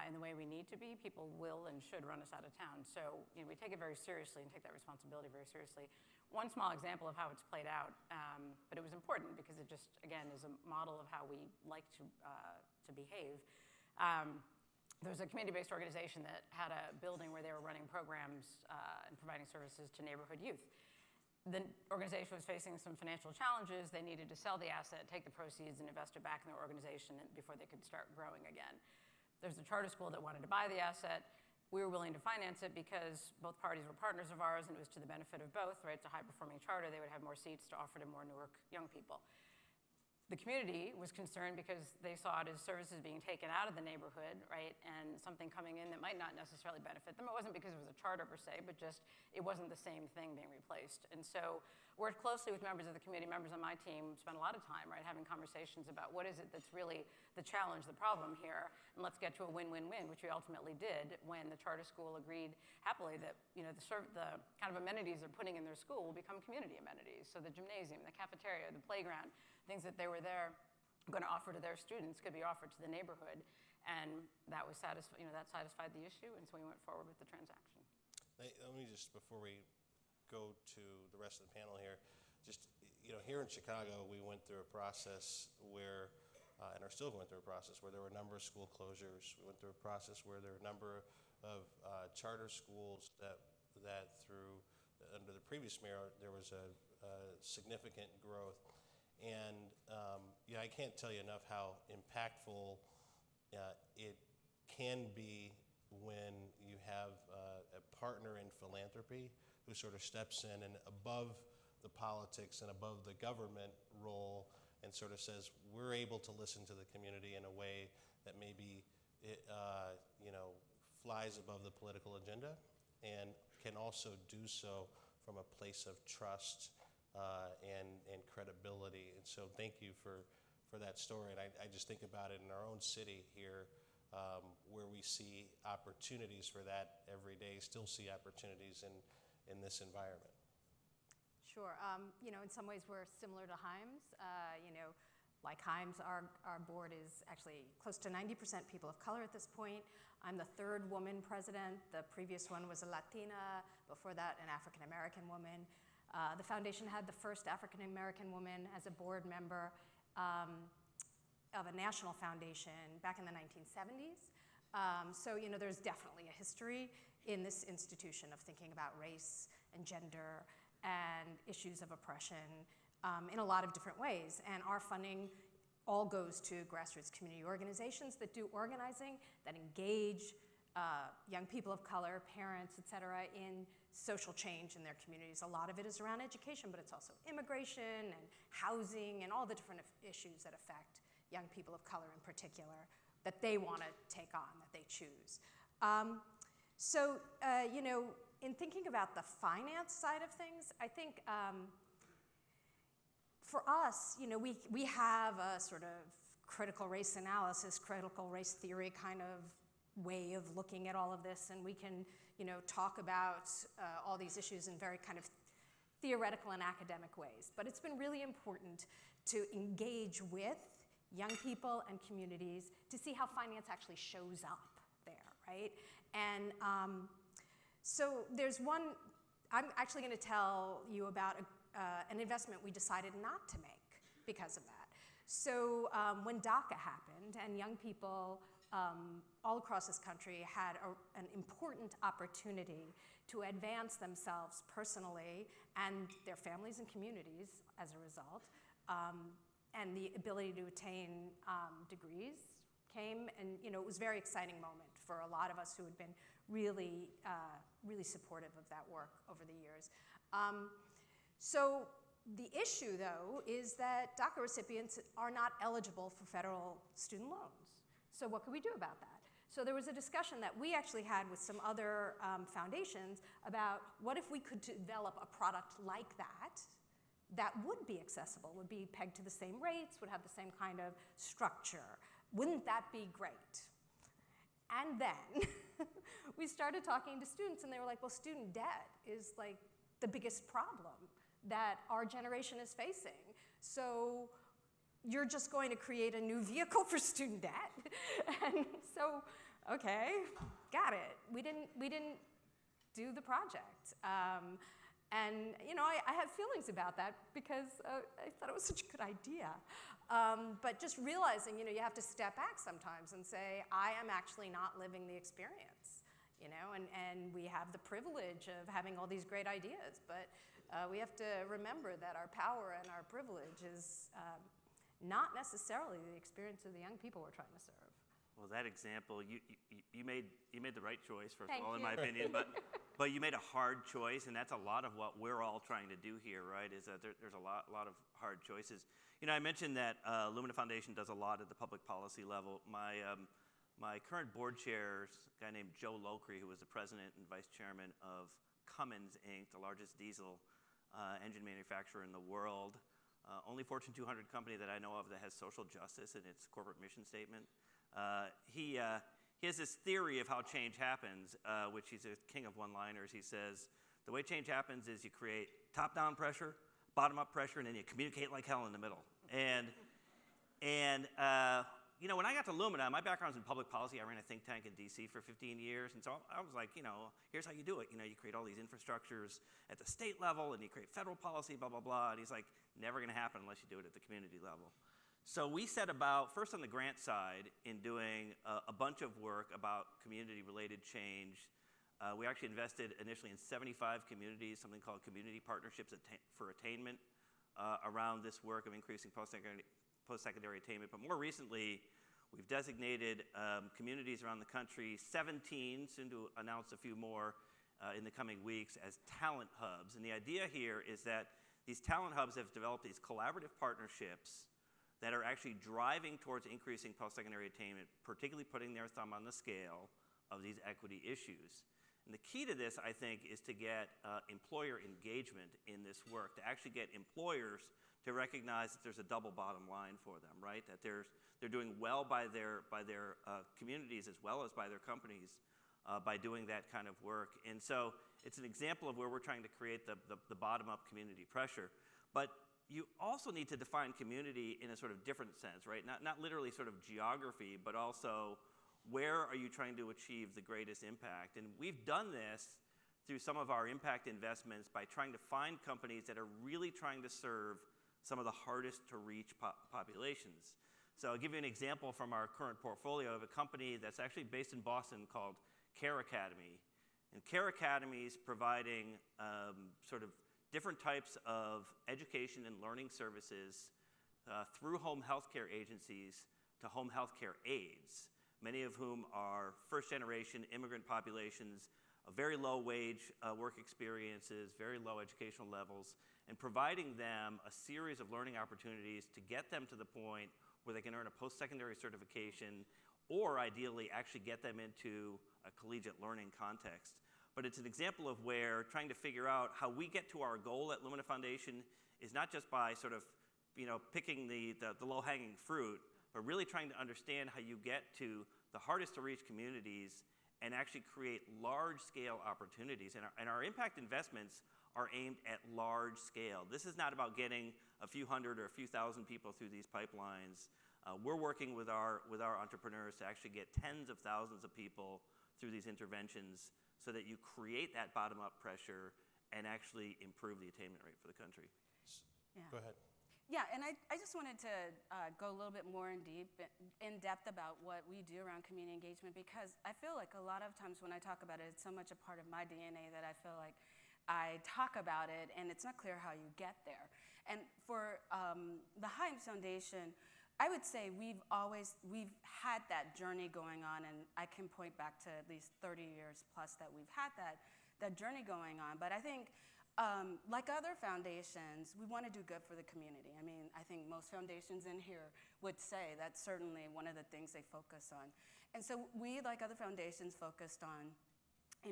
Speaker 6: in the way we need to be, people will and should run us out of town. So we take it very seriously and take that responsibility very seriously. One small example of how it's played out, but it was important because it just, again, is a model of how we like to behave. There was a community-based organization that had a building where they were running programs and providing services to neighborhood youth. The organization was facing some financial challenges. They needed to sell the asset, take the proceeds, and invest it back in their organization before they could start growing again. There's a charter school that wanted to buy the asset. We were willing to finance it because both parties were partners of ours, and it was to the benefit of both, right? It's a high-performing charter. They would have more seats to offer to more Newark young people. The community was concerned because they saw it as services being taken out of the neighborhood, right, and something coming in that might not necessarily benefit them. It wasn't because it was a charter per se, but just it wasn't the same thing being replaced. And so worked closely with members of the community, members on my team, spent a lot of time, right, having conversations about what is it that's really the challenge, the problem here, and let's get to a win-win-win, which we ultimately did when the charter school agreed happily that, the kind of amenities they're putting in their school will become community amenities. So the gymnasium, the cafeteria, the playground, things that they were there going to offer to their students could be offered to the neighborhood, and that was that satisfied the issue, and so we went forward with the transaction.
Speaker 5: Let me just, before we go to the rest of the panel here, just, here in Chicago, we went through a process where, and are still going through a process where there were a number of school closures. We went through a process where there were a number of charter schools that under the previous mayor, there was a significant growth. And I can't tell you enough how impactful it can be when you have a partner in philanthropy who sort of steps in and above the politics and above the government role and sort of says, we're able to listen to the community in a way that maybe it, flies above the political agenda and can also do so from a place of trust and credibility. And so thank you for that story. And I just think about it in our own city here, where we see opportunities for that every day, still see opportunities in this environment.
Speaker 7: Sure. In some ways we're similar to Himes. Like Himes, our board is actually close to 90% people of color at this point. I'm the third woman president. The previous one was a Latina. Before that, an African American woman. The foundation had the first African American woman as a board member of a national foundation back in the 1970s. So there's definitely a history in this institution of thinking about race and gender and issues of oppression in a lot of different ways. And our funding all goes to grassroots community organizations that do organizing, that engage young people of color, parents, et cetera, in social change in their communities. A lot of it is around education, but it's also immigration and housing and all the different issues that affect young people of color in particular that they want to take on, that they choose. In thinking about the finance side of things, I think for us, we have a sort of critical race analysis, critical race theory kind of way of looking at all of this, and we can, talk about all these issues in very kind of theoretical and academic ways. But it's been really important to engage with young people and communities to see how finance actually shows up there, right? And so there's one, I'm actually going to tell you about an investment we decided not to make because of that. So when DACA happened and young people all across this country had an important opportunity to advance themselves personally and their families and communities as a result, and the ability to attain degrees came, and it was a very exciting moment for a lot of us who had been really, really supportive of that work over the years. So the issue, though, is that DACA recipients are not eligible for federal student loans. So what could we do about that? So there was a discussion that we actually had with some other foundations about what if we could develop a product like that would be accessible, would be pegged to the same rates, would have the same kind of structure. Wouldn't that be great? And then we started talking to students, and they were like, well, student debt is like the biggest problem that our generation is facing. So you're just going to create a new vehicle for student debt? And so, okay, got it. We didn't do the project. And I have feelings about that because I thought it was such a good idea. But just realizing, you have to step back sometimes and say, I am actually not living the experience, and we have the privilege of having all these great ideas, but we have to remember that our power and our privilege is not necessarily the experience of the young people we're trying to serve.
Speaker 8: Well, that example, you made the right choice, first
Speaker 7: Thank
Speaker 8: of all, in
Speaker 7: you.
Speaker 8: my opinion, but you made a hard choice, and that's a lot of what we're all trying to do here, right? Is that there's a lot of hard choices. I mentioned that Lumina Foundation does a lot at the public policy level. My current board chair is a guy named Joe Locrey, who was the president and vice chairman of Cummins, Inc., the largest diesel engine manufacturer in the world. Only Fortune 200 company that I know of that has social justice in its corporate mission statement. He has this theory of how change happens, which he's a king of one-liners. He says, the way change happens is you create top-down pressure, bottom-up pressure, and then you communicate like hell in the middle. And when I got to Lumina, my background's in public policy. I ran a think tank in DC for 15 years, and so I was like, here's how you do it. You create all these infrastructures at the state level, and you create federal policy, blah, blah, blah. And he's like, never gonna happen unless you do it at the community level. So we set about, first on the grant side, in doing a bunch of work about community-related change. We actually invested initially in 75 communities, something called Community Partnerships for Attainment, around this work of increasing post-secondary attainment. But more recently, we've designated communities around the country, 17, soon to announce a few more in the coming weeks, as talent hubs. And the idea here is that these talent hubs have developed these collaborative partnerships that are actually driving towards increasing post-secondary attainment, particularly putting their thumb on the scale of these equity issues. And the key to this, I think, is to get employer engagement in this work, to actually get employers to recognize that there's a double bottom line for them, right? That they're doing well by their communities as well as by their companies by doing that kind of work. And so it's an example of where we're trying to create the bottom-up community pressure. But you also need to define community in a sort of different sense, right? Not literally sort of geography, but also where are you trying to achieve the greatest impact? And we've done this through some of our impact investments by trying to find companies that are really trying to serve some of the hardest to reach populations. So I'll give you an example from our current portfolio of a company that's actually based in Boston called Care Academy. And Care Academy is providing sort of different types of education and learning services through home healthcare agencies to home healthcare aides, many of whom are first-generation immigrant populations, very low wage work experiences, very low educational levels, and providing them a series of learning opportunities to get them to the point where they can earn a post-secondary certification or ideally actually get them into a collegiate learning context. But it's an example of where trying to figure out how we get to our goal at Lumina Foundation is not just by sort of picking the low-hanging fruit, but really trying to understand how you get to the hardest to reach communities and actually create large-scale opportunities. And our impact investments are aimed at large scale. This is not about getting a few hundred or a few thousand people through these pipelines. We're working with our entrepreneurs to actually get tens of thousands of people through these interventions so that you create that bottom-up pressure and actually improve the attainment rate for the country.
Speaker 9: Yeah.
Speaker 5: Go ahead.
Speaker 9: Yeah, and I just wanted to go a little bit more in depth about what we do around community engagement, because I feel like a lot of times when I talk about it, it's so much a part of my DNA that I feel like I talk about it and it's not clear how you get there. And for the Hyams Foundation, I would say we've had that journey going on, and I can point back to at least 30 years plus that we've had that journey going on. But I think like other foundations, we want to do good for the community. I mean, I think most foundations in here would say that's certainly one of the things they focus on. And so we, like other foundations, focused on,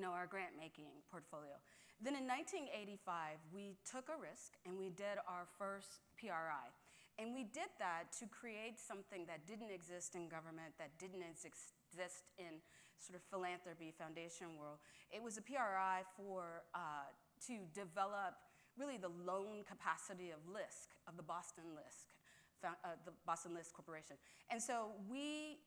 Speaker 9: our grant-making portfolio. Then in 1985, we took a risk and we did our first PRI. And we did that to create something that didn't exist in government, that didn't exist in sort of philanthropy foundation world. It was a PRI to develop really the loan capacity of LISC, of the Boston LISC Corporation. And so we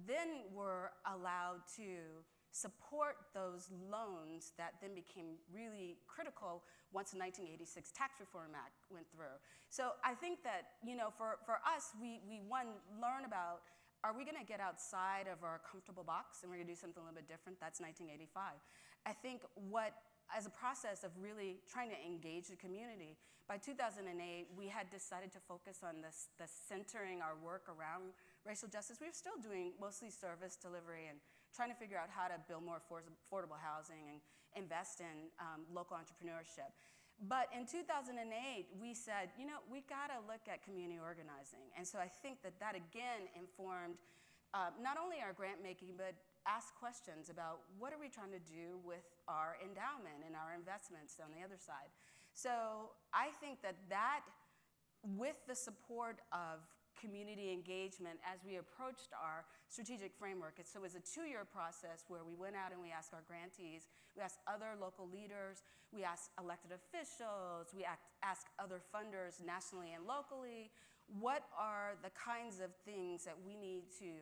Speaker 9: then were allowed to support those loans that then became really critical once the 1986 Tax Reform Act went through. So I think that, for us, we learn about, are we gonna get outside of our comfortable box and we're gonna do something a little bit different? That's 1985. I think as a process of really trying to engage the community, by 2008, we had decided to focus on the centering our work around racial justice. We were still doing mostly service delivery and trying to figure out how to build more affordable housing and invest in local entrepreneurship. But in 2008, we said, we gotta look at community organizing. And so I think that again informed not only our grant making, but ask questions about what are we trying to do with our endowment and our investments on the other side. So I think that with the support of community engagement as we approached our strategic framework, so it was a 2-year process where we went out and we asked our grantees, we asked other local leaders, we asked elected officials, we asked other funders nationally and locally, what are the kinds of things that we need to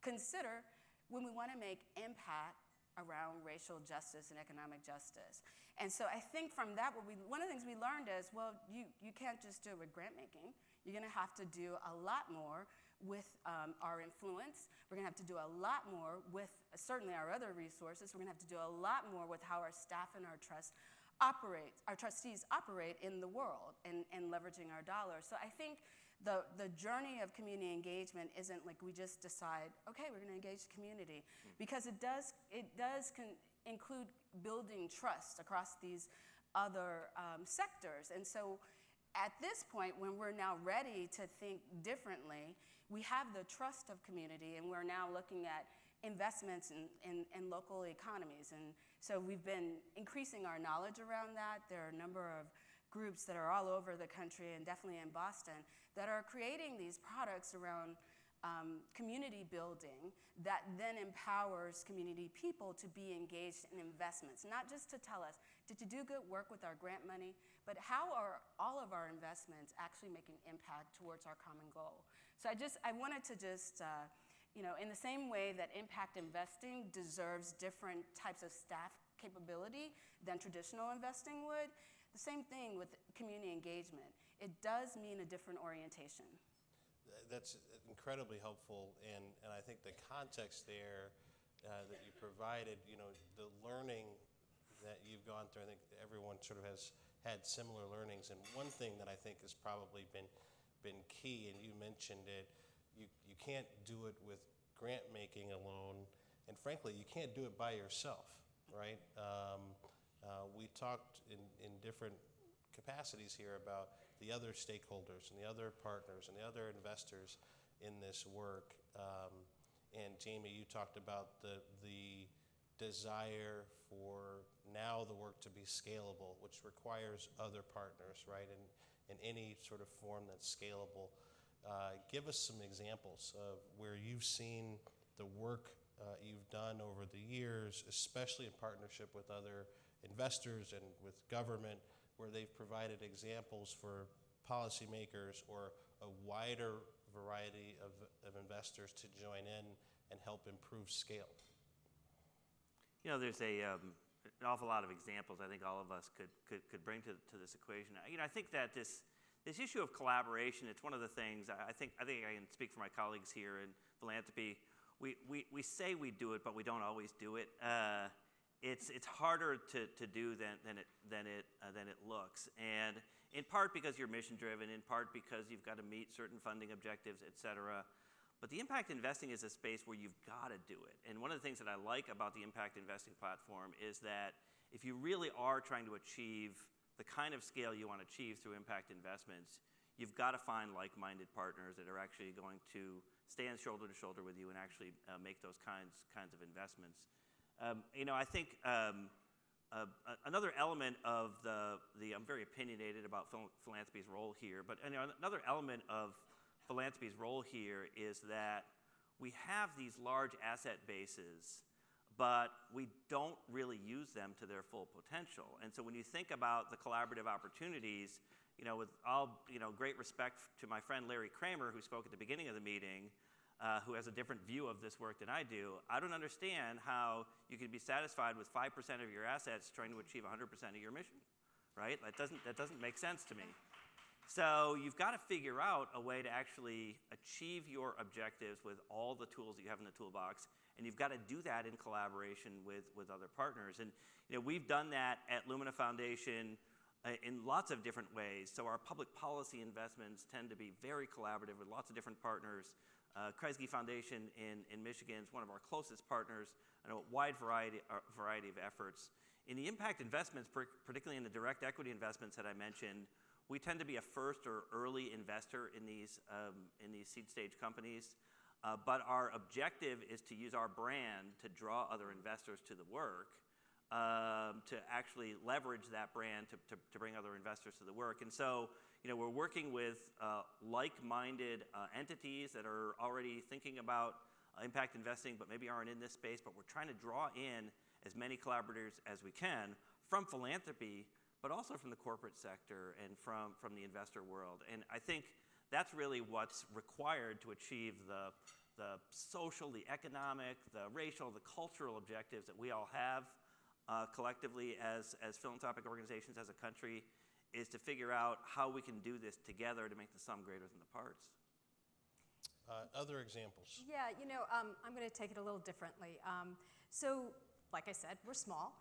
Speaker 9: consider when we want to make impact around racial justice and economic justice. And so I think from that, one of the things we learned is, well, you can't just do it with grant making. You're gonna have to do a lot more with our influence. We're gonna have to do a lot more with certainly our other resources. We're gonna have to do a lot more with how our staff and our trustees operate in the world and leveraging our dollars. So I think the journey of community engagement isn't like we just decide, okay, we're going to engage the community, because it does include building trust across these other sectors. And so at this point, when we're now ready to think differently, we have the trust of community, and we're now looking at investments in local economies. And so we've been increasing our knowledge around that. There are a number of groups that are all over the country, and definitely in Boston, that are creating these products around community building that then empowers community people to be engaged in investments, not just to tell us, did you do good work with our grant money, but how are all of our investments actually making impact towards our common goal? So I wanted to just, in the same way that impact investing deserves different types of staff capability than traditional investing would, the same thing with community engagement. It does mean a different orientation.
Speaker 5: That's incredibly helpful, and I think the context there that you provided, the learning that you've gone through, I think everyone sort of has had similar learnings, and one thing that I think has probably been key, and you mentioned it, you can't do it with grant making alone, and frankly, you can't do it by yourself, right? We talked in different capacities here about the other stakeholders and the other partners and the other investors in this work. And Jamie, you talked about the desire for now the work to be scalable, which requires other partners, right? In any sort of form that's scalable. Give us some examples of where you've seen the work you've done over the years, especially in partnership with other investors and with government, where they've provided examples for policymakers or a wider a variety of investors to join in and help improve scale.
Speaker 8: You know, there's an awful lot of examples I think all of us could bring to this equation. You know, I think that this issue of collaboration, it's one of the things, I think I can speak for my colleagues here in philanthropy. We say we do it, but we don't always do it. It's harder to do than it looks, and in part because you're mission driven, in part because you've got to meet certain funding objectives, et cetera. But the impact investing is a space where you've got to do it. And one of the things that I like about the impact investing platform is that if you really are trying to achieve the kind of scale you want to achieve through impact investments, you've got to find like-minded partners that are actually going to stand shoulder to shoulder with you and actually make those kinds of investments. You know, I think another element of I'm very opinionated about philanthropy's role here, but you know, another element of philanthropy's role here is that we have these large asset bases, but we don't really use them to their full potential. And so when you think about the collaborative opportunities, you know, with all, you know, great respect to my friend Larry Kramer, who spoke at the beginning of the meeting, who has a different view of this work than I do, I don't understand how you can be satisfied with 5% of your assets trying to achieve 100% of your mission, right? That doesn't make sense to me. So you've got to figure out a way to actually achieve your objectives with all the tools that you have in the toolbox, and you've got to do that in collaboration with other partners. And you know, we've done that at Lumina Foundation in lots of different ways. So our public policy investments tend to be very collaborative with lots of different partners. Kresge Foundation in Michigan is one of our closest partners, and a wide variety of efforts. In the impact investments, particularly in the direct equity investments that I mentioned, we tend to be a first or early investor in these seed stage companies, but our objective is to use our brand to draw other investors to the work, to actually leverage that brand to bring other investors to the work. And so, you know, we're working with like-minded entities that are already thinking about impact investing, but maybe aren't in this space, but we're trying to draw in as many collaborators as we can from philanthropy, but also from the corporate sector and from the investor world. And I think that's really what's required to achieve the social, the economic, the racial, the cultural objectives that we all have collectively as philanthropic organizations, as a country, is to figure out how we can do this together to make the sum greater than the parts.
Speaker 5: Other examples?
Speaker 7: Yeah, you know, I'm going to take it a little differently. So, like I said, we're small.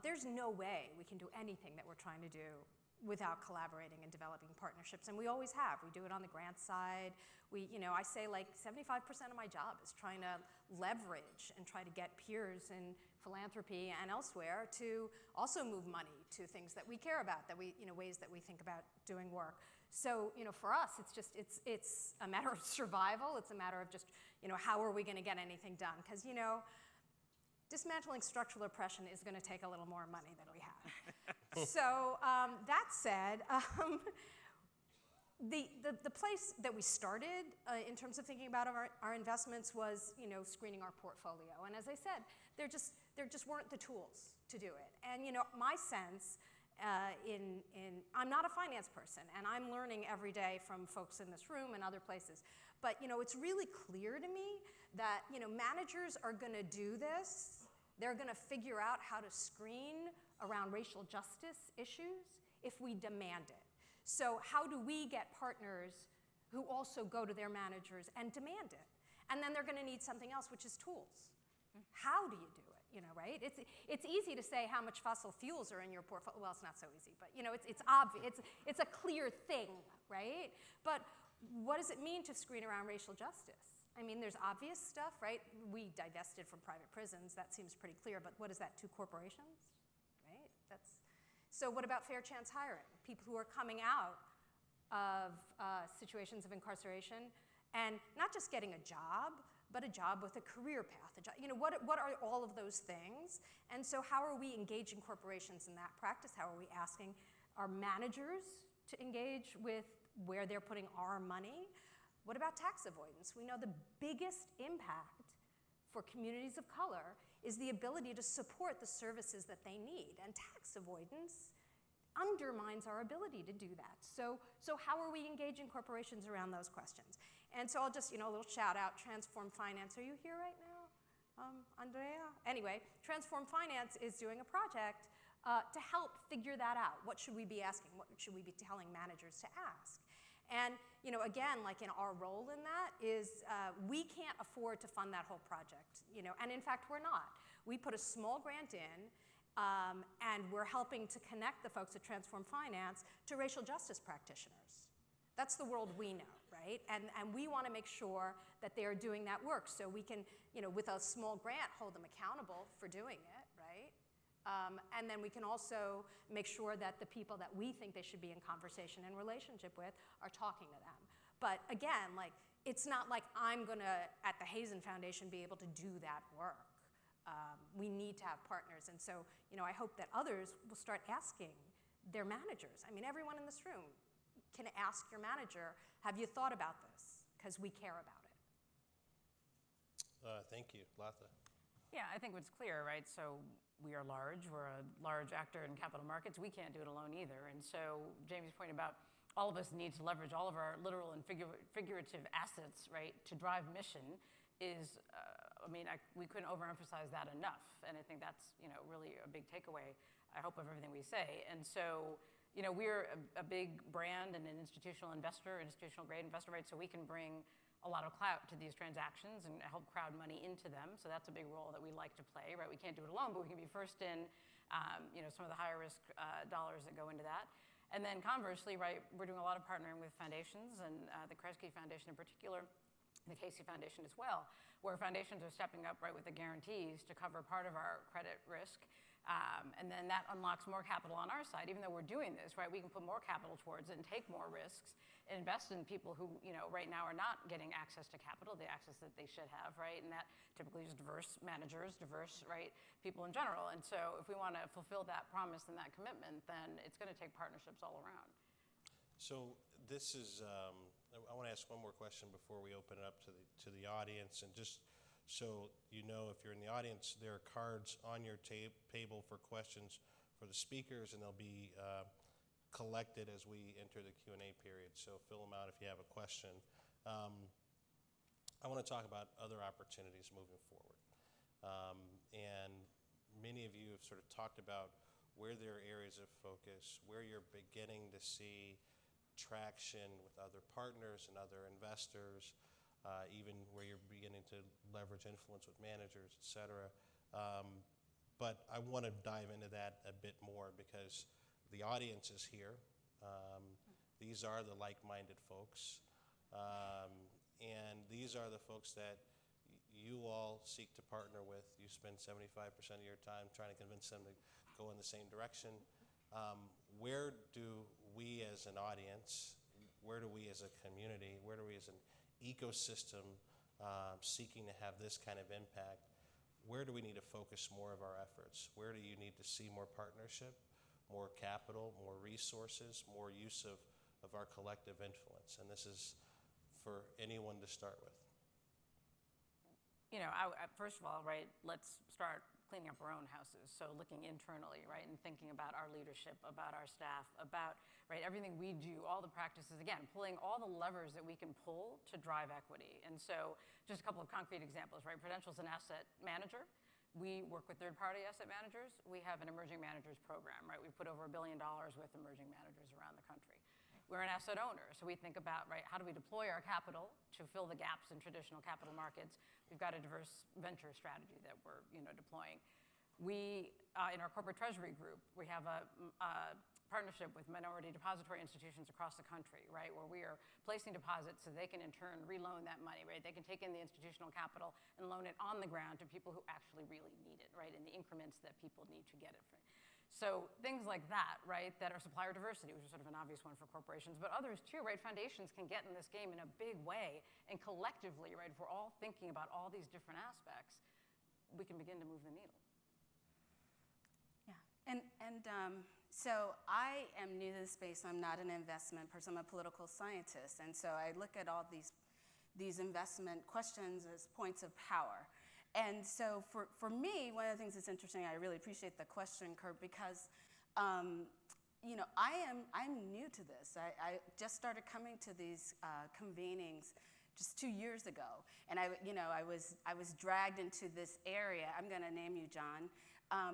Speaker 7: There's no way we can do anything that we're trying to do without collaborating and developing partnerships, and we always have. We do it on the grant side. You know, I say like 75% of my job is trying to leverage and try to get peers in philanthropy and elsewhere to also move money to things that we care about, that we, you know, ways that we think about doing work. So, you know, for us, it's a matter of survival. It's a matter of just, you know, how are we going to get anything done? Because, you know, dismantling structural oppression is going to take a little more money than we have. So that said, the place that we started in terms of thinking about our investments was, you know, screening our portfolio. And as I said, there just weren't the tools to do it. And, you know, my sense I'm not a finance person, and I'm learning every day from folks in this room and other places. But, you know, it's really clear to me that, you know, managers are going to do this. They're going to figure out how to screen around racial justice issues if we demand it. So how do we get partners who also go to their managers and demand it? And then they're going to need something else, which is tools. How do you do it? You know, right? It's easy to say how much fossil fuels are in your portfolio. Well, it's not so easy, but, you know, it's obvious. It's a clear thing, right? But what does it mean to screen around racial justice? I mean, there's obvious stuff, right? We divested from private prisons. That seems pretty clear. But what is that, 2 corporations? Right? So what about fair chance hiring? People who are coming out of situations of incarceration and not just getting a job, but a job with a career path. You know, what are all of those things? And so how are we engaging corporations in that practice? How are we asking our managers to engage with where they're putting our money? What about tax avoidance? We know the biggest impact for communities of color is the ability to support the services that they need. And tax avoidance undermines our ability to do that. So how are we engaging corporations around those questions? And so I'll just, a little shout out, Transform Finance. Are you here right now, Andrea? Anyway, Transform Finance is doing a project to help figure that out. What should we be asking? What should we be telling managers to ask? And, again, like in our role in that is we can't afford to fund that whole project, and in fact, we're not. We put a small grant in, and we're helping to connect the folks at Transform Finance to racial justice practitioners. That's the world we know, right? And we want to make sure that they are doing that work so we can, with a small grant, hold them accountable for doing it, right? And then we can also make sure that the people that we think they should be in conversation and relationship with are talking to them. But again, it's not like I'm going to, at the Hazen Foundation, be able to do that work. We need to have partners. And so, I hope that others will start asking their managers. I mean, everyone in this room can ask your manager, have you thought about this? Because we care about it.
Speaker 5: Thank you. Latha.
Speaker 6: Yeah, I think it's clear, right? So we are large. We're a large actor in capital markets. We can't do it alone either. And so Jamie's point about all of us need to leverage all of our literal and figurative assets, right, to drive mission is, we couldn't overemphasize that enough. And I think that's, really a big takeaway, I hope, of everything we say. And so, we're a big brand and an institutional grade investor, right? So we can bring a lot of clout to these transactions and help crowd money into them. So that's a big role that we like to play, right? We can't do it alone, but we can be first in, some of the higher risk dollars that go into that. And then conversely, right, we're doing a lot of partnering with foundations, and the Kresge Foundation in particular, the Casey Foundation as well, where foundations are stepping up, right, with the guarantees to cover part of our credit risk. And then that unlocks more capital on our side. Even though we're doing this, right, we can put more capital towards it and take more risks and invest in people who, right now are not getting access to capital, the access that they should have, right? And that typically is diverse managers, diverse, right, people in general. And so if we want to fulfill that promise and that commitment, then it's going to take partnerships all around.
Speaker 5: So this is, I want to ask one more question before we open it up to the audience. And just so you know, if you're in the audience, there are cards on your table for questions for the speakers, and they'll be collected as we enter the Q&A period. So fill them out if you have a question. I want to talk about other opportunities moving forward. And many of you have sort of talked about where there are areas of focus, where you're beginning to see traction with other partners and other investors, even where you're beginning to leverage influence with managers, et cetera. But I want to dive into that a bit more because the audience is here. These are the like-minded folks. And these are the folks that you all seek to partner with. You spend 75% of your time trying to convince them to go in the same direction. Where do we as an audience, where do we as a community, where do we as an ecosystem seeking to have this kind of impact, where do we need to focus more of our efforts? Where do you need to see more partnership, more capital, more resources, more use of our collective influence? And this is for anyone to start with.
Speaker 6: First of all, right, let's start cleaning up our own houses. So looking internally, right, and thinking about our leadership, about our staff, about, right, everything we do, all the practices, again, pulling all the levers that we can pull to drive equity. And so just a couple of concrete examples, right? Prudential's an asset manager. We work with third-party asset managers. We have an emerging managers program, right? We've put over $1 billion with emerging managers around the country. We're an asset owner, so we think about, right, how do we deploy our capital to fill the gaps in traditional capital markets? We've got a diverse venture strategy that we're, deploying. We, in our corporate treasury group, we have a partnership with minority depository institutions across the country, right, where we are placing deposits so they can in turn reloan that money, right? They can take in the institutional capital and loan it on the ground to people who actually really need it, right, in the increments that people need to get it from. So things like that, right, that are supplier diversity, which is sort of an obvious one for corporations, but others too, right? Foundations can get in this game in a big way, and collectively, right, if we're all thinking about all these different aspects, we can begin to move the needle.
Speaker 9: Yeah, and so I am new to the space. I'm not an investment person. I'm a political scientist, and so I look at all these investment questions as points of power. And so for me, one of the things that's interesting, I really appreciate the question, Kurt, because, I'm new to this. I just started coming to these convenings just 2 years ago, and I was dragged into this area. I'm going to name you John,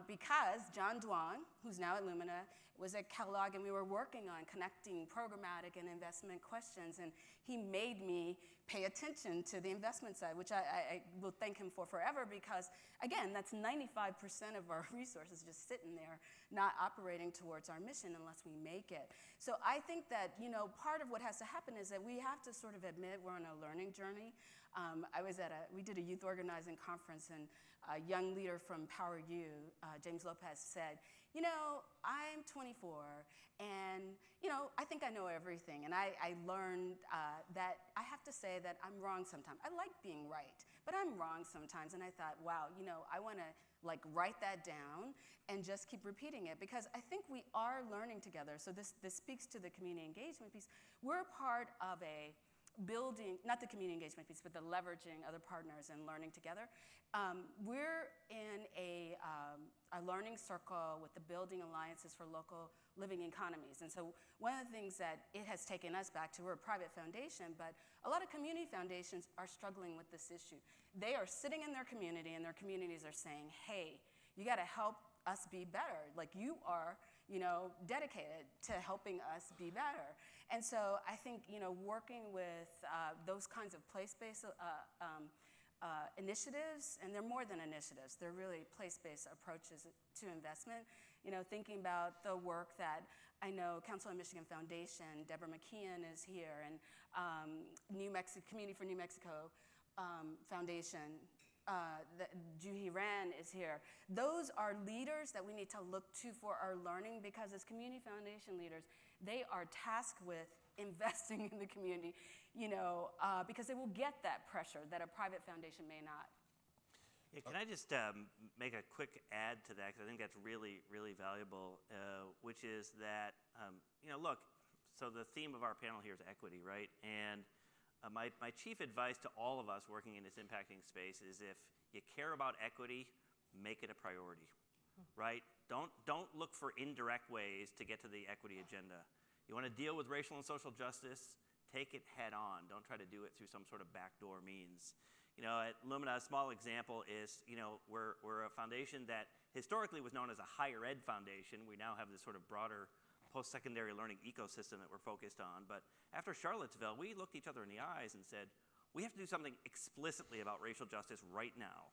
Speaker 9: because John Dwan, who's now at Lumina, was at Kellogg, and we were working on connecting programmatic and investment questions, and he made me pay attention to the investment side, which I will thank him for forever, because, again, that's 95% of our resources just sitting there, not operating towards our mission unless we make it. So I think that, part of what has to happen is that we have to sort of admit we're on a learning journey. We did a youth organizing conference, and a young leader from Power U, James Lopez, said, I'm 24, and, I think I know everything. And I learned that I have to say that I'm wrong sometimes. I like being right, but I'm wrong sometimes. And I thought, wow, I want to write that down and just keep repeating it, because I think we are learning together. So this speaks to the community engagement piece. We're part of a building, not the community engagement piece, but the leveraging other partners and learning together. We're in a learning circle with the Building Alliances for Local Living Economies. And so one of the things that it has taken us back to, we're a private foundation, but a lot of community foundations are struggling with this issue. They are sitting in their community, and their communities are saying, hey, you got to help us be better. You are, dedicated to helping us be better. And so I think, working with those kinds of place-based initiatives, and they're more than initiatives, they're really place-based approaches to investment. Thinking about the work that I know Council on Michigan Foundation, Deborah McKeon is here, and Community for New Mexico Foundation, Juhi Ran is here. Those are leaders that we need to look to for our learning, because as community foundation leaders, they are tasked with investing in the community, because they will get that pressure that a private foundation may not.
Speaker 8: Yeah, can I just make a quick add to that, because I think that's really, really valuable, which is that, look, so the theme of our panel here is equity, right? And my chief advice to all of us working in this impacting space is, if you care about equity, make it a priority, right? Don't look for indirect ways to get to the equity agenda. You want to deal with racial and social justice, take it head on. Don't try to do it through some sort of backdoor means. At Lumina, a small example is, we're a foundation that historically was known as a higher ed foundation. We now have this sort of broader post-secondary learning ecosystem that we're focused on. But after Charlottesville, we looked each other in the eyes and said, we have to do something explicitly about racial justice right now,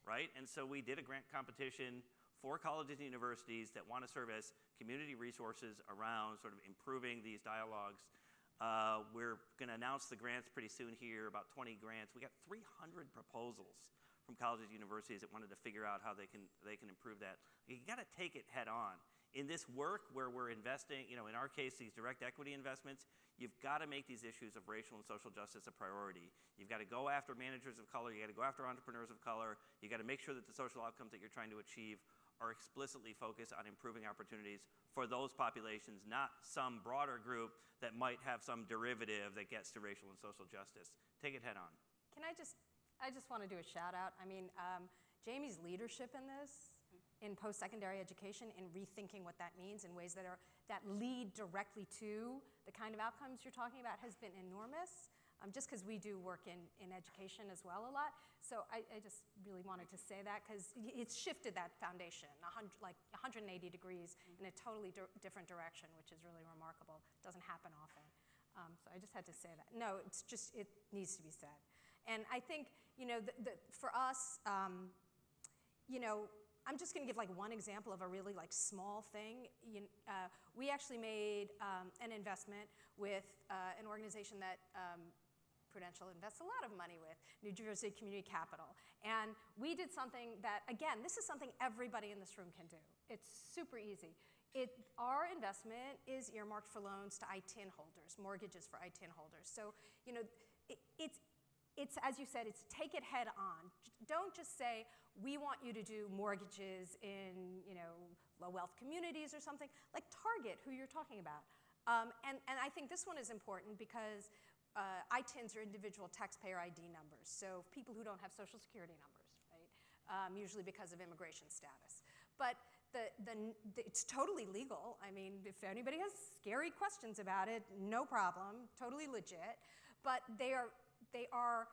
Speaker 8: right? And so we did a grant competition for colleges and universities that want to serve as community resources around sort of improving these dialogues. We're going to announce the grants pretty soon here, about 20 grants. We got 300 proposals from colleges and universities that wanted to figure out how they can improve that. You got to take it head on. In this work where we're investing, in our case, these direct equity investments, you've got to make these issues of racial and social justice a priority. You've got to go after managers of color. You got to go after entrepreneurs of color. You got to make sure that the social outcomes that you're trying to achieve are explicitly focused on improving opportunities for those populations, not some broader group that might have some derivative that gets to racial and social justice. Take it head on.
Speaker 7: I just want to do a shout out. Jamie's leadership in this, in post-secondary education, in rethinking what that means in ways that lead directly to the kind of outcomes you're talking about, has been enormous. Just because we do work in education as well a lot. So I just really wanted to say that, because it's shifted that foundation 180 degrees in a totally different direction, which is really remarkable. It doesn't happen often. So I just had to say that. No, it needs to be said. And I think, for us, I'm just going to give one example of a really small thing. We actually made an investment with an organization that Prudential invests a lot of money with, New Jersey Community Capital. And we did something that, again, this is something everybody in this room can do. It's super easy. Our investment is earmarked for loans to ITIN holders, mortgages for ITIN holders. So, it's as you said, it's take it head on. Don't just say, we want you to do mortgages in, low wealth communities or something. Target who you're talking about. And I think this one is important because ITINs are individual taxpayer ID numbers, so people who don't have Social Security numbers, right? Usually because of immigration status. But it's totally legal. I mean, if anybody has scary questions about it, no problem, totally legit. But they are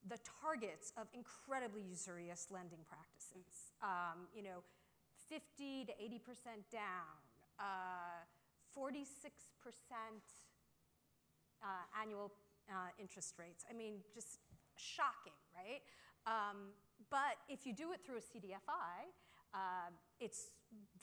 Speaker 7: the targets of incredibly usurious lending practices. 50 to 80% down, 46% annual interest rates. I mean, just shocking, right? But if you do it through a CDFI, it's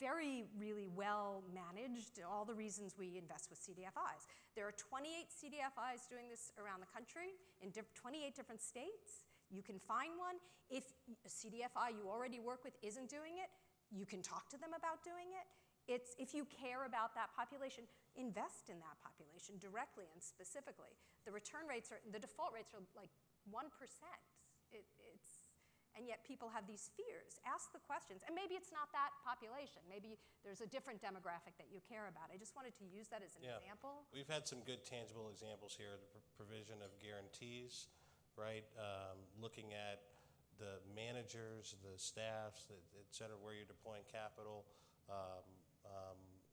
Speaker 7: really well managed, all the reasons we invest with CDFIs. There are 28 CDFIs doing this around the country in 28 different states. You can find one. If a CDFI you already work with isn't doing it, you can talk to them about doing it. If you care about that population, invest in that population directly and specifically. The default rates are like 1%. And yet people have these fears. Ask the questions. And maybe it's not that population. Maybe there's a different demographic that you care about. I just wanted to use that as an example.
Speaker 5: We've had some good tangible examples here, the provision of guarantees, right? Looking at the managers, the staffs, et cetera, where you're deploying capital.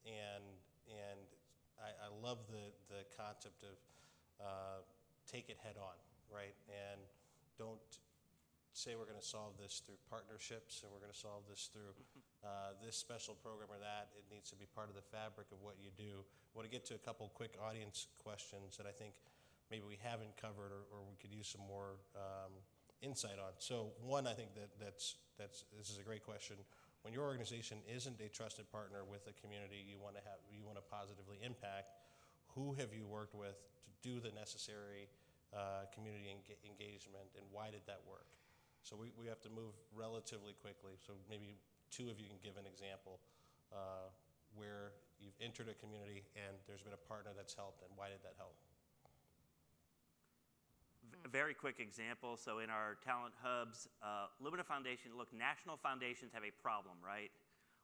Speaker 5: And I love the concept of take it head on, right? And don't say we're going to solve this through partnerships and we're going to solve this through this special program or that. It needs to be part of the fabric of what you do. I want to get to a couple quick audience questions that I think maybe we haven't covered or we could use some more insight on. So one, I think this is a great question. When your organization isn't a trusted partner with a community you want to positively impact, who have you worked with to do the necessary community engagement, and why did that work? So we have to move relatively quickly. So maybe two of you can give an example where you've entered a community and there's been a partner that's helped, and why did that help?
Speaker 8: A very quick example. So in our talent hubs, Lumina Foundation, look, national foundations have a problem, right?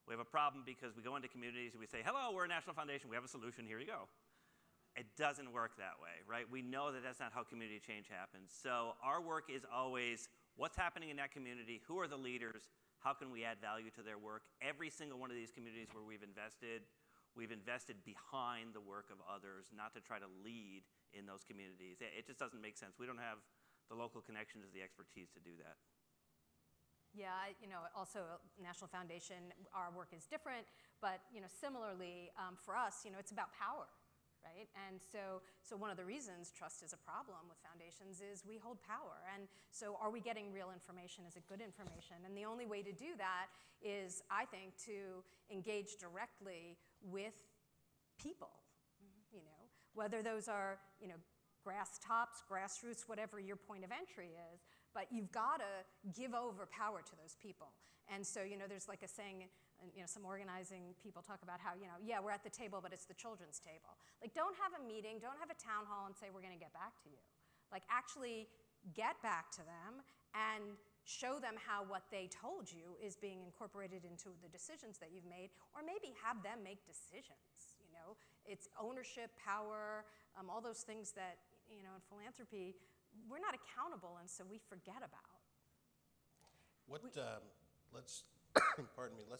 Speaker 8: We have a problem because we go into communities and we say, hello, we're a national foundation, we have a solution, here you go. It doesn't work that way, right? We know that that's not how community change happens. So our work is always, what's happening in that community? Who are the leaders? How can we add value to their work? Every single one of these communities where we've invested behind the work of others, not to try to lead in those communities. It just doesn't make sense. We don't have the local connections or the expertise to do that.
Speaker 7: Yeah, also National Foundation, our work is different, but similarly for us, it's about power. Right? And so one of the reasons trust is a problem with foundations is we hold power. And so are we getting real information? Is it good information? And the only way to do that is, I think, to engage directly with people, whether those are, grass tops, grassroots, whatever your point of entry is, but you've got to give over power to those people. And so, there's like a saying, some organizing people talk about how, we're at the table, but it's the children's table. Like, don't have a meeting, don't have a town hall and say, we're going to get back to you. Like, actually get back to them and show them how what they told you is being incorporated into the decisions that you've made, or maybe have them make decisions, It's ownership, power, all those things that, in philanthropy, we're not accountable, and so we forget about.
Speaker 5: Let's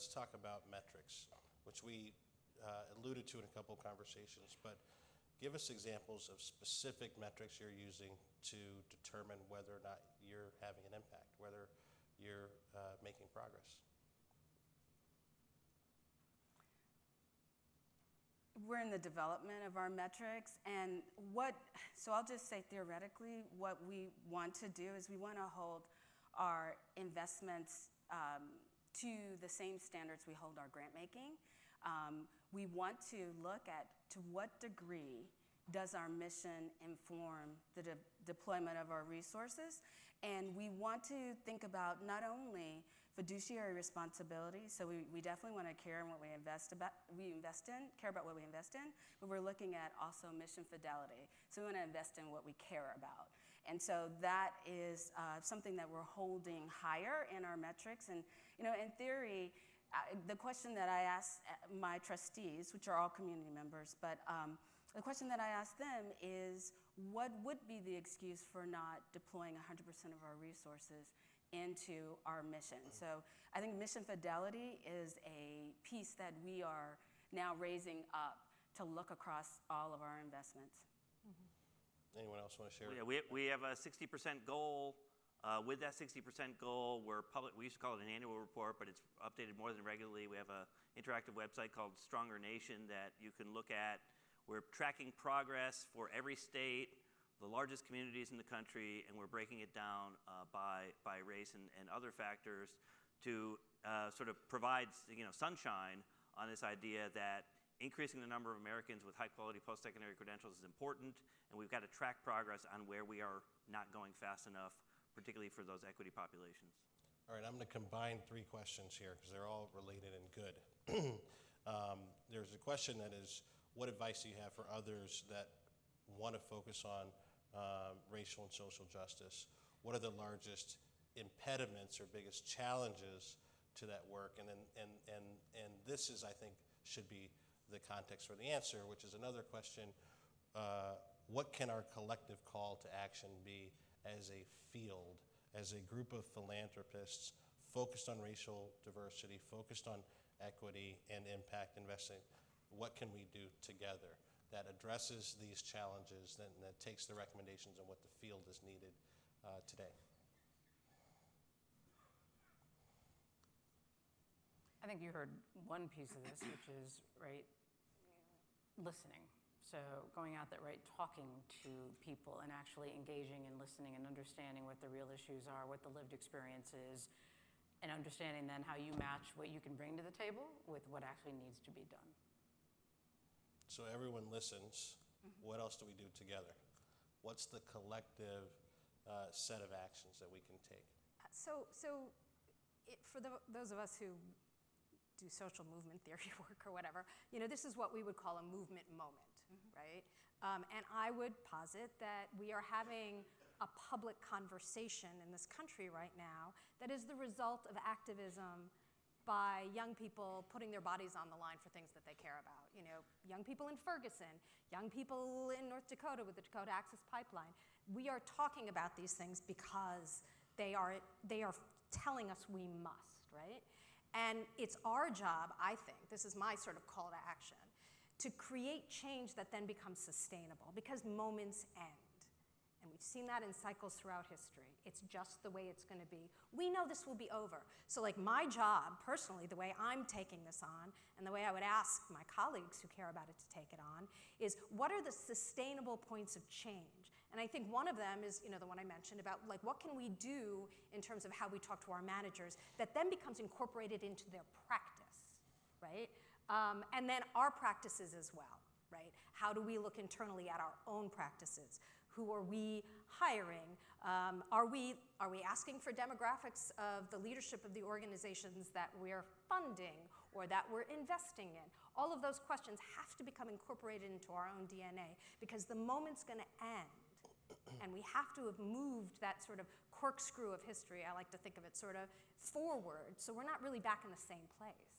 Speaker 5: talk about metrics, which we alluded to in a couple of conversations, but give us examples of specific metrics you're using to determine whether or not you're having an impact, whether you're making progress.
Speaker 9: We're in the development of our metrics, and so I'll just say theoretically, what we want to do is we want to hold our investments to the same standards we hold our grant making. We want to look at to what degree does our mission inform the deployment of our resources, and we want to think about not only fiduciary responsibility, so we definitely want to care in what we invest in, care about what we invest in, but we're looking at also mission fidelity. So we want to invest in what we care about. And so that is something that we're holding higher in our metrics. And, in theory, the question that I ask my trustees, which are all community members, but the question that I ask them is, what would be the excuse for not deploying 100% of our resources into our mission. So I think mission fidelity is a piece that we are now raising up to look across all of our investments.
Speaker 5: Anyone else want to share?
Speaker 8: Yeah, we have a 60% goal. With that 60% goal, we used to call it an annual report, but it's updated more than regularly. We have an interactive website called Stronger Nation that you can look at. We're tracking progress for every state, the largest communities in the country, and we're breaking it down by race and other factors to sort of provide sunshine on this idea that increasing the number of Americans with high-quality post-secondary credentials is important, and we've got to track progress on where we are not going fast enough, particularly for those equity populations.
Speaker 5: All right, I'm going to combine 3 questions here because they're all related and good. There's a question that is, what advice do you have for others that want to focus on racial and social justice? What are the largest impediments or biggest challenges to that work? And this is, I think, should be the context for the answer, which is another question. What can our collective call to action be as a field, as a group of philanthropists focused on racial diversity, focused on equity and impact investing? What can we do together that addresses these challenges, that takes the recommendations on what the field is needed today?
Speaker 6: I think you heard one piece of this, which is, right, listening. So going out there, right, talking to people and actually engaging and listening and understanding what the real issues are, what the lived experience is, and understanding then how you match what you can bring to the table with what actually needs to be done.
Speaker 5: So everyone listens. What else do we do together? What's the collective set of actions that we can take?
Speaker 7: For those of us who do social movement theory work or whatever, this is what we would call a movement moment, right? And I would posit that we are having a public conversation in this country right now that is the result of activism by young people putting their bodies on the line for things that they care about. Young people in Ferguson, young people in North Dakota with the Dakota Access Pipeline. We are talking about these things because they are telling us we must, right? And it's our job, I think, this is my sort of call to action, to create change that then becomes sustainable, because moments end. And we've seen that in cycles throughout history. It's just the way it's going to be. We know this will be over. So my job, personally, the way I'm taking this on, and the way I would ask my colleagues who care about it to take it on, is what are the sustainable points of change? And I think one of them is, the one I mentioned about what can we do in terms of how we talk to our managers that then becomes incorporated into their practice, right? And then our practices as well, right? How do we look internally at our own practices? Who are we hiring? Are we asking for demographics of the leadership of the organizations that we're funding or that we're investing in? All of those questions have to become incorporated into our own DNA, because the moment's going to end. And we have to have moved that sort of corkscrew of history, I like to think of it, sort of forward, so we're not really back in the same place.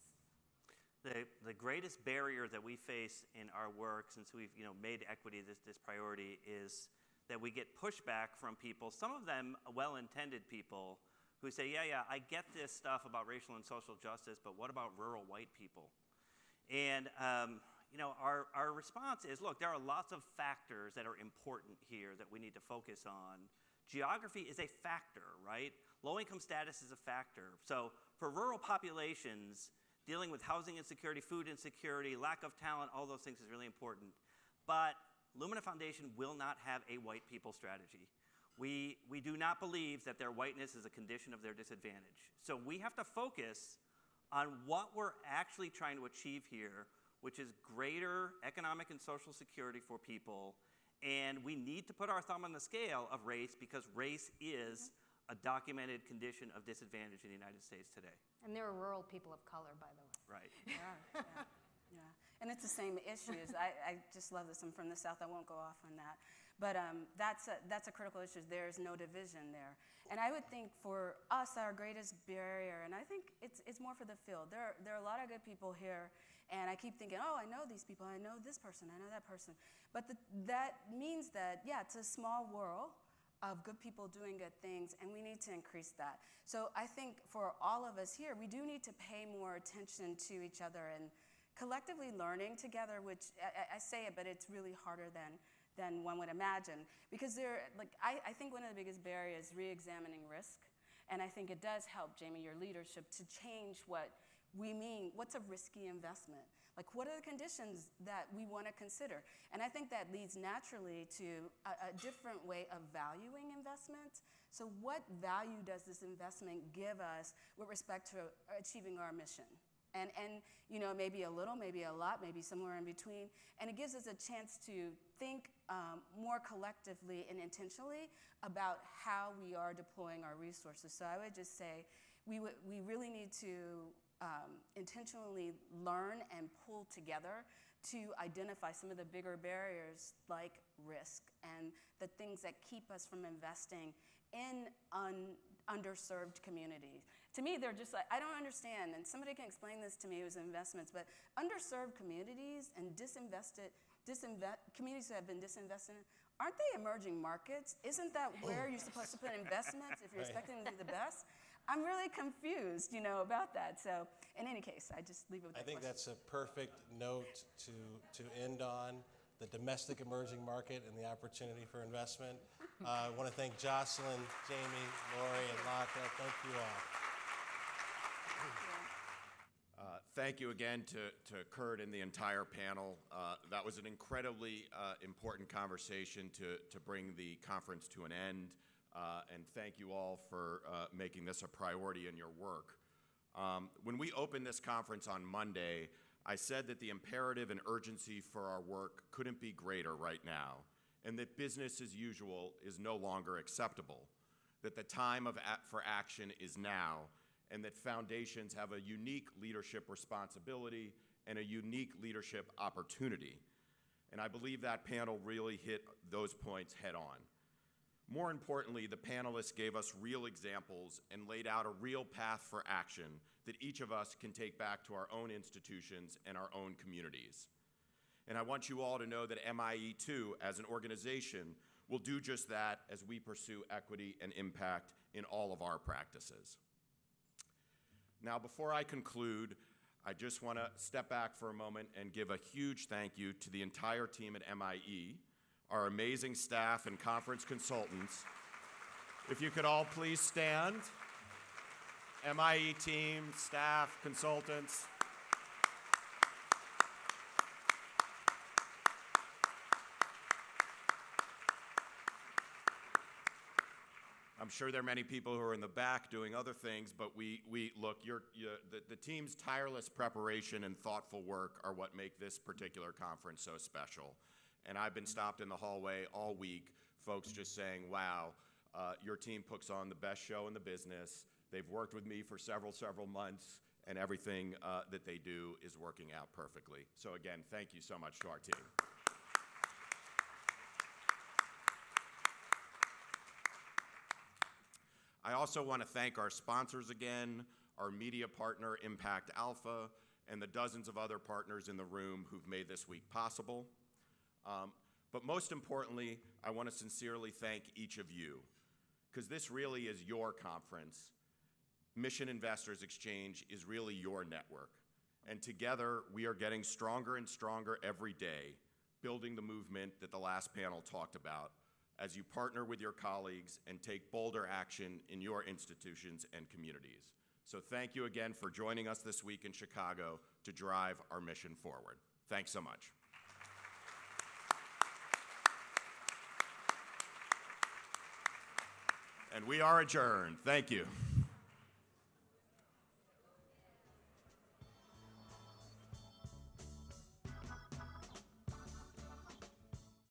Speaker 8: The greatest barrier that we face in our work, since we've made equity this priority, is that we get pushback from people, some of them well-intended people, who say, yeah, I get this stuff about racial and social justice, but what about rural white people? And our response is, look, there are lots of factors that are important here that we need to focus on. Geography is a factor, right? Low-income status is a factor. So for rural populations, dealing with housing insecurity, food insecurity, lack of talent, all those things is really important. But Lumina Foundation will not have a white people strategy. We do not believe that their whiteness is a condition of their disadvantage. So we have to focus on what we're actually trying to achieve here, which is greater economic and social security for people. And we need to put our thumb on the scale of race, because race is a documented condition of disadvantage in the United States today.
Speaker 7: And there are rural people of color, by the way.
Speaker 8: Right.
Speaker 9: Yeah. And it's the same issues. I just love this. I'm from the South. I won't go off on that. But that's a critical issue. There's no division there. And I would think for us, our greatest barrier, and I think it's more for the field. There are a lot of good people here, and I keep thinking, oh, I know these people. I know this person. I know that person. But that means that, yeah, it's a small world. of good people doing good things, and we need to increase that. So I think for all of us here, we do need to pay more attention to each other and collectively learning together, which I say it, but it's really harder than one would imagine. Because I think one of the biggest barriers is re-examining risk. And I think it does help, Jamie, your leadership, to change what we mean. What's a risky investment? Like, what are the conditions that we want to consider? And I think that leads naturally to a different way of valuing investments. So what value does this investment give us with respect to achieving our mission? And maybe a little, maybe a lot, maybe somewhere in between. And it gives us a chance to think more collectively and intentionally about how we are deploying our resources. So I would just say we really need to intentionally learn and pull together to identify some of the bigger barriers like risk and the things that keep us from investing in underserved communities. To me, they're just like, I don't understand, and somebody can explain this to me as investments, but underserved communities and communities that have been disinvested in, aren't they emerging markets? Isn't that where you're supposed to put investments if you're expecting them to be the best? I'm really confused, about that. So in any case, I just leave it with that
Speaker 5: I think
Speaker 9: question.
Speaker 5: that's a perfect note to end on, the domestic emerging market and the opportunity for investment. I want to thank Jocelyn, Jamie, Lori, and Laka. Thank you all.
Speaker 1: Thank you again to Kurt and the entire panel. That was an incredibly important conversation to bring the conference to an end. And thank you all for making this a priority in your work. When we opened this conference on Monday, I said that the imperative and urgency for our work couldn't be greater right now, and that business as usual is no longer acceptable, that the time for action is now, and that foundations have a unique leadership responsibility and a unique leadership opportunity. And I believe that panel really hit those points head on. More importantly, the panelists gave us real examples and laid out a real path for action that each of us can take back to our own institutions and our own communities. And I want you all to know that MIE2, as an organization, will do just that as we pursue equity and impact in all of our practices. Now, before I conclude, I just want to step back for a moment and give a huge thank you to the entire team at MIE, our amazing staff and conference consultants. If you could all please stand. MIE team, staff, consultants. I'm sure there are many people who are in the back doing other things, but look, the team's tireless preparation and thoughtful work are what make this particular conference so special. And I've been stopped in the hallway all week, folks just saying, wow, your team puts on the best show in the business. They've worked with me for several months, and everything that they do is working out perfectly. So again, thank you so much to our team. I also want to thank our sponsors again, our media partner, Impact Alpha, and the dozens of other partners in the room who've made this week possible. But most importantly, I want to sincerely thank each of you, because this really is your conference. Mission Investors Exchange is really your network. And together, we are getting stronger and stronger every day, building the movement that the last panel talked about, as you partner with your colleagues and take bolder action in your institutions and communities. So thank you again for joining us this week in Chicago to drive our mission forward. Thanks so much. And we are adjourned. Thank you.